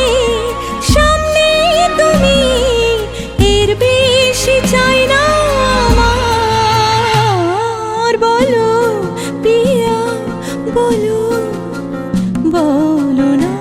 সামনে তুমি এর বেশি চাই না আমার বলো পিয়া বলো বলো না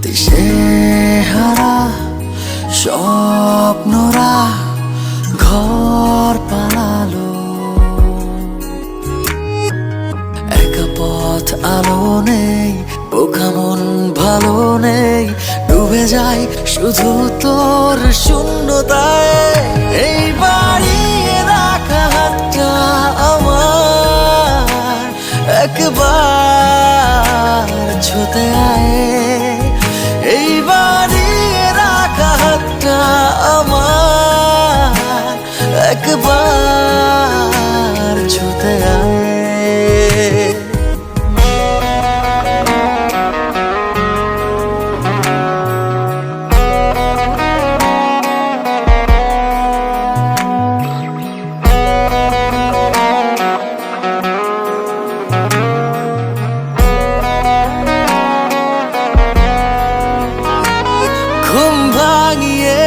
দিশে হারা স্বপ্নরা ঘর পালালো, একা পথ আলো নেই, বোকা মন ভালো নেই, ডুবে যাই শুধু তোর শূন্যতায়। এই বাড়িয়ে রাখা হাতটা আমার একবার ছুতে আয়, এই বাড়িয়ে রাখা হাতটা আমার একবার ছুতে আয়। ঘুম ভাঙিয়ে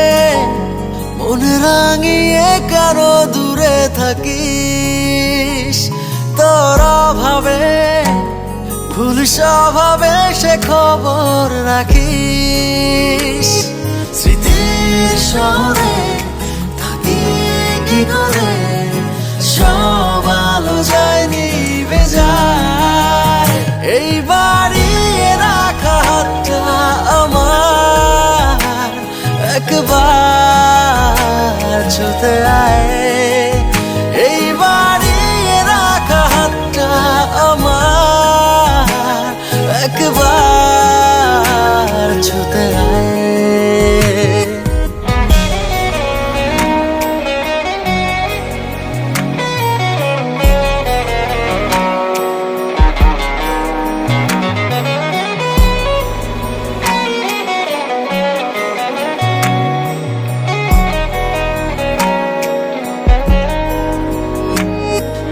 মন রাঙিয়ে কারো দূরে থাকিস, তোর অভাবে ভুল স্বভাবে সে খবর রাখিস। স্মৃতির শহরে থাকি কি করে, সব আলো যায় নিভে যায়। এই বাড়িয়ে রাখা হাতটা আমার একবার ছুতে আয়, এই বাড়িয়ে রাখা হাতটা আমার একবার ছুতে আয়।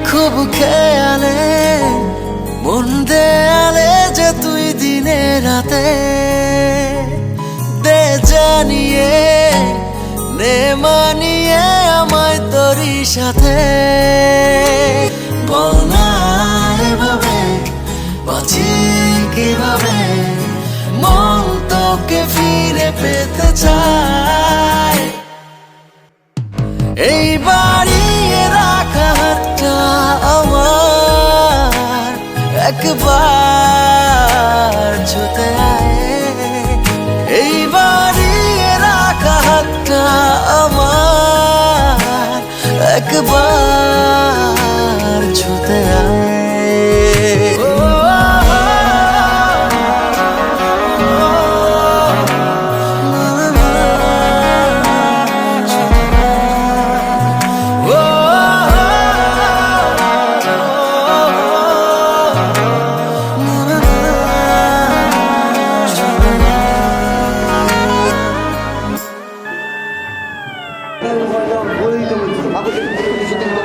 খুব খেয়ালে মন দেয়ালে যে তুই দিনে রাতে, দে জানিয়ে নে মানিয়ে আমায় তোরই সাথে। বল না এভাবে বাঁচি কিভাবে, মন তোকে ফিরে পেতে চায়। এই বাড়িয়ে রাখা হাতটা আমার একবার ছুতে আয়, এই বাড়িয়ে রাখা হাতটা আমার একবার ছুতে আয়। বলেই তো বলছি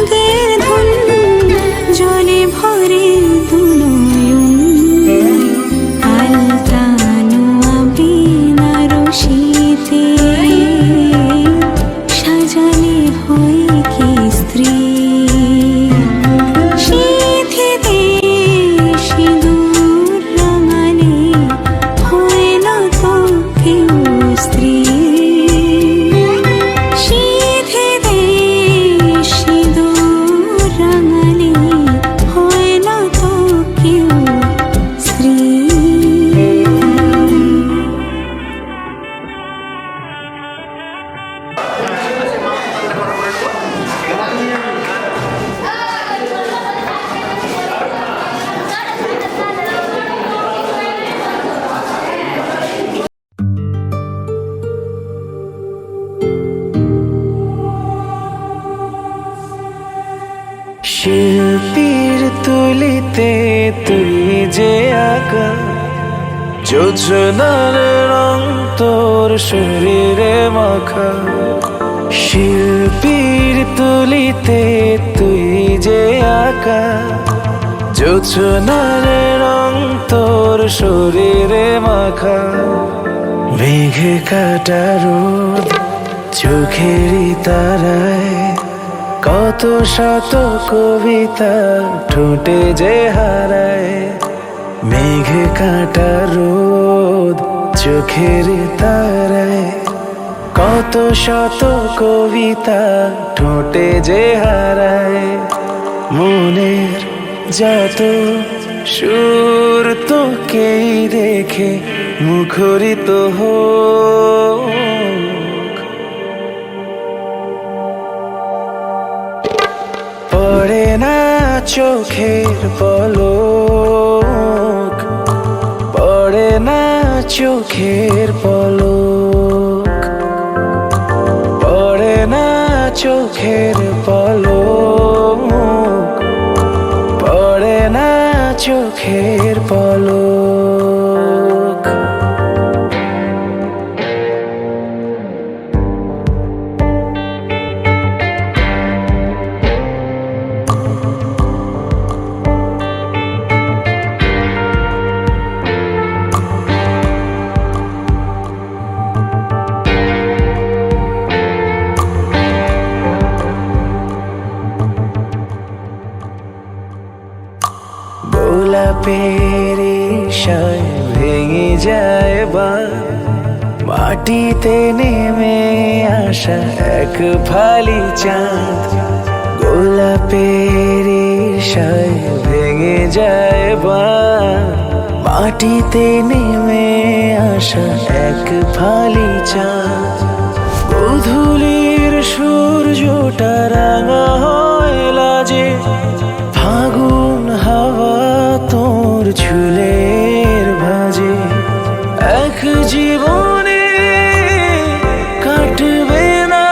রাগের ধুন জলে ভরে দুনয়ন আলতানো আবিনা রশিতে সাজালে হয় কি স্ত্রী সিঁথিতে সিঁদুর রাঙালে হয় না তো কেউ স্ত্রী সিঁথিতে সিঁদুর রাঙালে হয় না তো কেউ স্ত্রী শিল্পীর তুলিতে তুই যে আঁকা যোজনার রং তোর শরীরে মাখা শিল্পীর তুলিতে তুই যে আঁকা যোজনার রং তোর শরীরে মাখা মেঘে কাটা রোদ চোখেরই তারায় কত শত কবিতা ঠোঁটে যে হারায় মেঘ কাটা রোদ চোখের তারায় কত শত কবিতা ঠোঁটে যে হারায় মনের যত সুর তোকেই দেখে মুখরিত হোক পড়ে না চোখের পলক পড়ে না চোখের পলক পড়ে না চোখের পলক পড়ে না চোখের পলক গোলাপের ইশায় ভেঙে যায় বাঁধ মাটিতে নেমে আসা এক ফালি চাঁদ গোলাপের ইশায় ভেঙে যায় বাঁধ মাটিতে নেমে আসা এক ফালি চাঁদ গোধূলির সূর্যটা রাঙা হয় লাজে ফাগুন হাওয়া তোর চুলের ভাজে এক জীবনে কাটবে না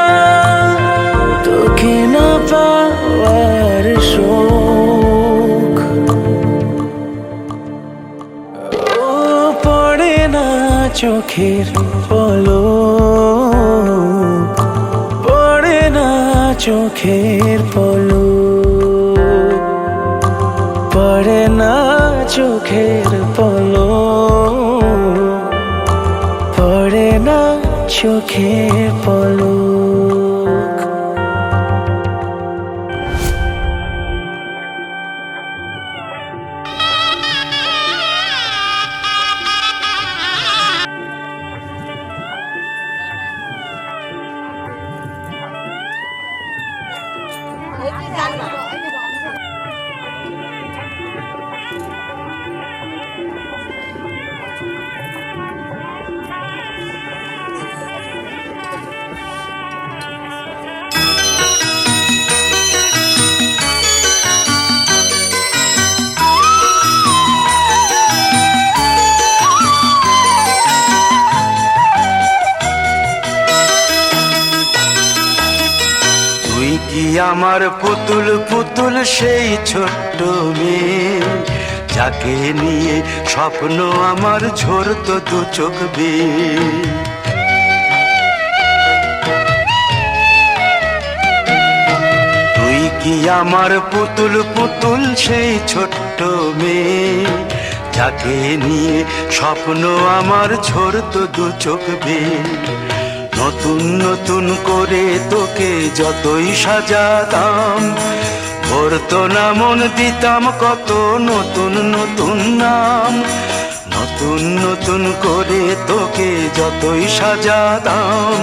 তোকে না পাওয়ার শোক ও পড়ে না চোখের পলক পড়ে না চোখের পলক পড়ে না চোখের পলক পড়ে না চোখের পলক আমার পুতুল পুতুল সেই ছোট্ট মেয়ে যাকে নিয়ে স্বপ্ন আমার ঝরতো দু চোখ বেয়ে তুই কি কি আমার পুতুল পুতুল সেই ছোট্ট মেয়ে, যাকে নিয়ে স্বপ্ন আমার ঝরতো দু চোখ বেয়ে। নতুন নতুন করে তোকে যতই সাজাতাম, ভরতো না মন, দিতাম কত নতুন নতুন নাম। নতুন নতুন করে তোকে যতই সাজাতাম,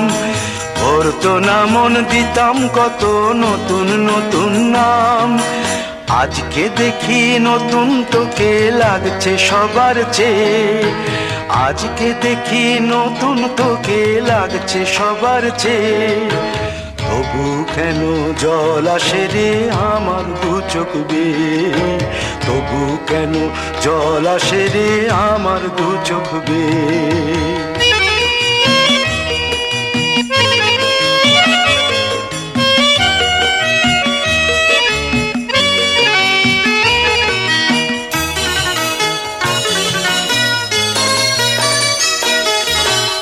ভরতো না মন, দিতাম কত নতুন নতুন নাম। আজকে দেখি নতুন তোকে লাগছে সবার চেয়ে, আজকে দেখি নতুন তোকে লাগছে সবার চেয়ে। তবু কেন জল আসে রে আমার দু চোখ বেয়ে, তবু কেন জল আসে রে আমার দু চোখ বেয়ে।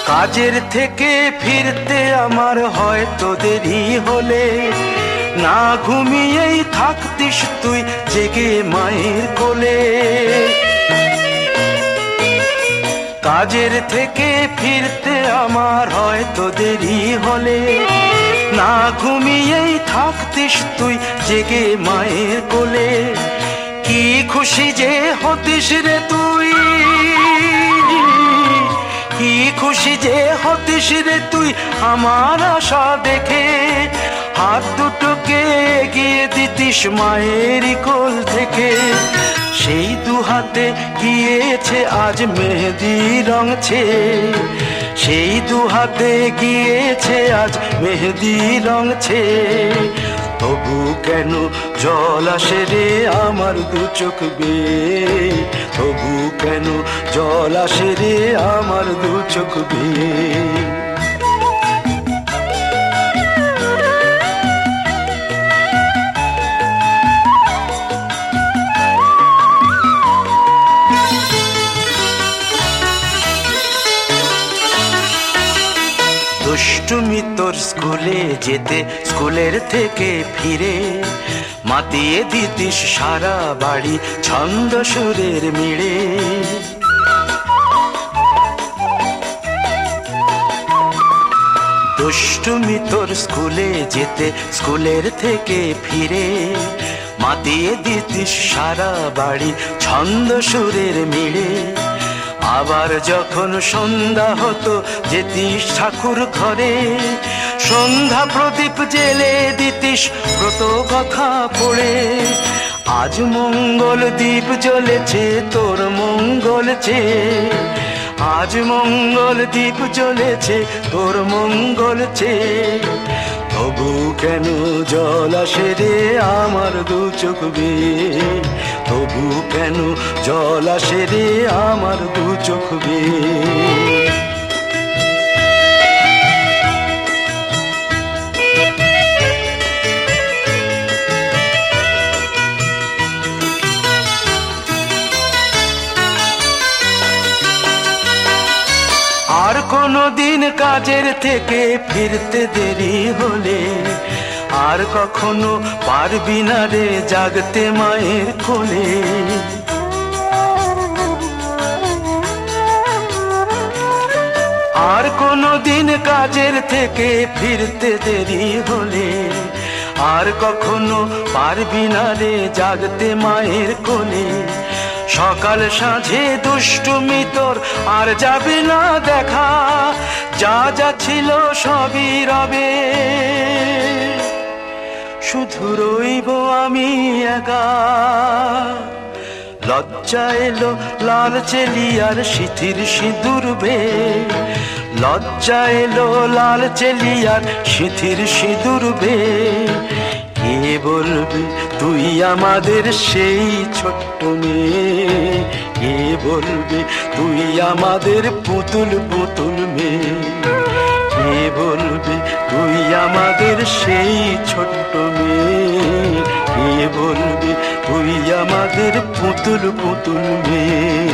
কাজের থেকে ফিরতে আমার হয়তো দেরি হলে, না ঘুমিয়েই থাকতিস তুই জেগে মায়ের কোলে। কাজের থেকে ফিরতে আমার হয়তো দেরি হলে, না ঘুমিয়েই থাকতিস তুই জেগে মায়ের কোলে। কি খুশি যে হতিস রে তুই, কি খুশি যে হতিস রে তুই আমার আশা দেখে। হাত দুটোকে এগিয়ে দিতিস মায়ের কোল থেকে, সেই দু হাতে গিয়েছে আজ মেহেদি রঙছে, সেই দু হাতে গিয়েছে আজ মেহেদি রঙছে। তবু কেন জল আসে রে আমার দু চোখ বেয়ে, তবু কেন জল আসে রে আমার দু চোখ বেয়ে। দুষ্টুমি তোর স্কুলে যেতে, স্কুলের থেকে ফিরে মাতিয়ে দিতিস সারা বাড়ি ছন্দ সুরের মিড়ে। দুষ্টুমি তোর স্কুলে যেতে, স্কুলের থেকে ফিরে মাতিয়ে দিতিস সারা বাড়ি ছন্দ সুরের মিড়ে। আবার যখন সন্ধ্যা হতো যেতিস ঠাকুর ঘরে, সন্ধ্যা প্রদীপ জেলে দিতিস ব্রত কথা পড়ে। আজ মঙ্গল দ্বীপ জ্বলেছে তোর মঙ্গল চেয়ে, আজ মঙ্গল দ্বীপ জ্বলেছে তোর মঙ্গল চেয়ে। তবু কেন জল আসে রে আমার দু চোখ বেয়ে, তবু কেন জল আসে রে আমার দু চোখ বেয়ে। আর কোনো দিন কাজের থেকে ফিরতে দেরি হলে, আর কখনো পারবি না রে জাগতে মায়ের কোলে। আর কোনো দিন কাজের থেকে ফিরতে দেরি হলে, আর কখনো পারবি না রে জাগতে মায়ের কোলে। সকাল সাঁঝে দুষ্টুমি তোর আর যাবে না দেখা, যা যা ছিল সবই রবে, শুধু রইব আমি একা। লজ্জা এলো লাল চেলিয়ার সিথির সিঁদুর বে, লজ্জা এলো লাল চেলিয়ার সিথির সিঁদুর বে। কে বলবে তুই আমাদের সেই ছোট্ট মেয়ে, কে বলবে তুই আমাদের পুতুল পুতুল মেয়ে। কে বলবে তুই আমাদের সেই ছোট্ট মেয়ে, কে বলবে তুই আমাদের পুতুল পুতুল মেয়ে।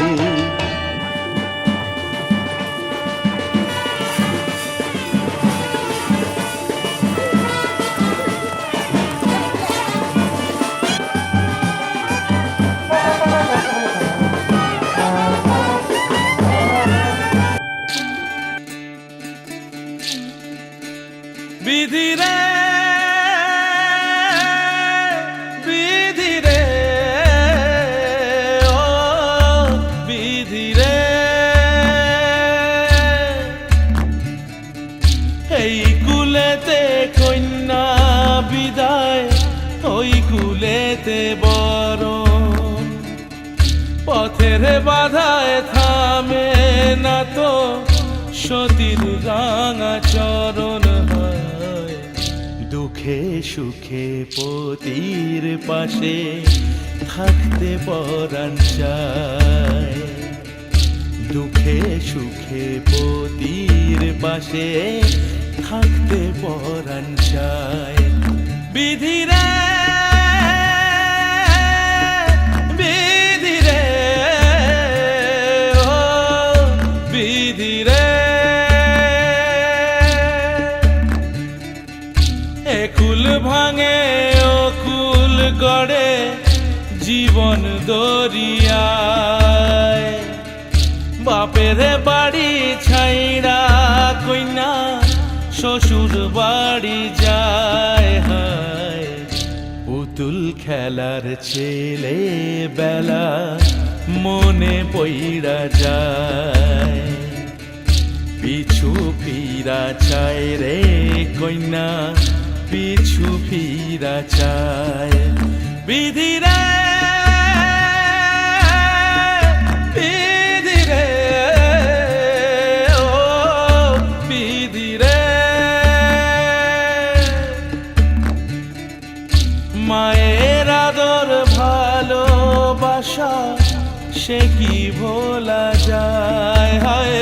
যেতে বরণ পথের বাধায় থামে না তো সতীর রাঙা চরণ হয় দুঃখে সুখে পতির পাশে থাকতে পরাণ চায় দুঃখে সুখে পতির পাশে থাকতে পরাণ চায় বিধিরে বিধিরে ও বিধিরে একুল ভাঙে অকুল গড়ে জীবন দরিয়ায় বাপের বাড়ি ছাইড়া কইনা শ্বশুর বাড়ি যায় হায় পুতুল খেলার ছেলে বেলা মনে পইড়া যায় পিছু ফিরা চায় রে কইনা পিছু ফিরা চায় বিধিরা মায়ের আদর ভালোবাসা সে কি ভোলা যায় হায়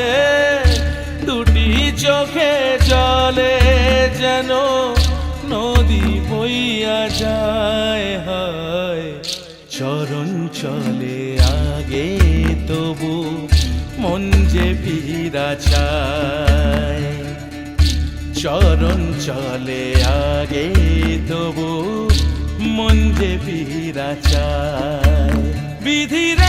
দুটি চোখে জলে যেন নদী বইয়া যায় হায় চরণ চলে আগে তবু মন যে ফিরা চায় চরণ চলে আগে তবু মন যে ফিরা চায় বিধিরা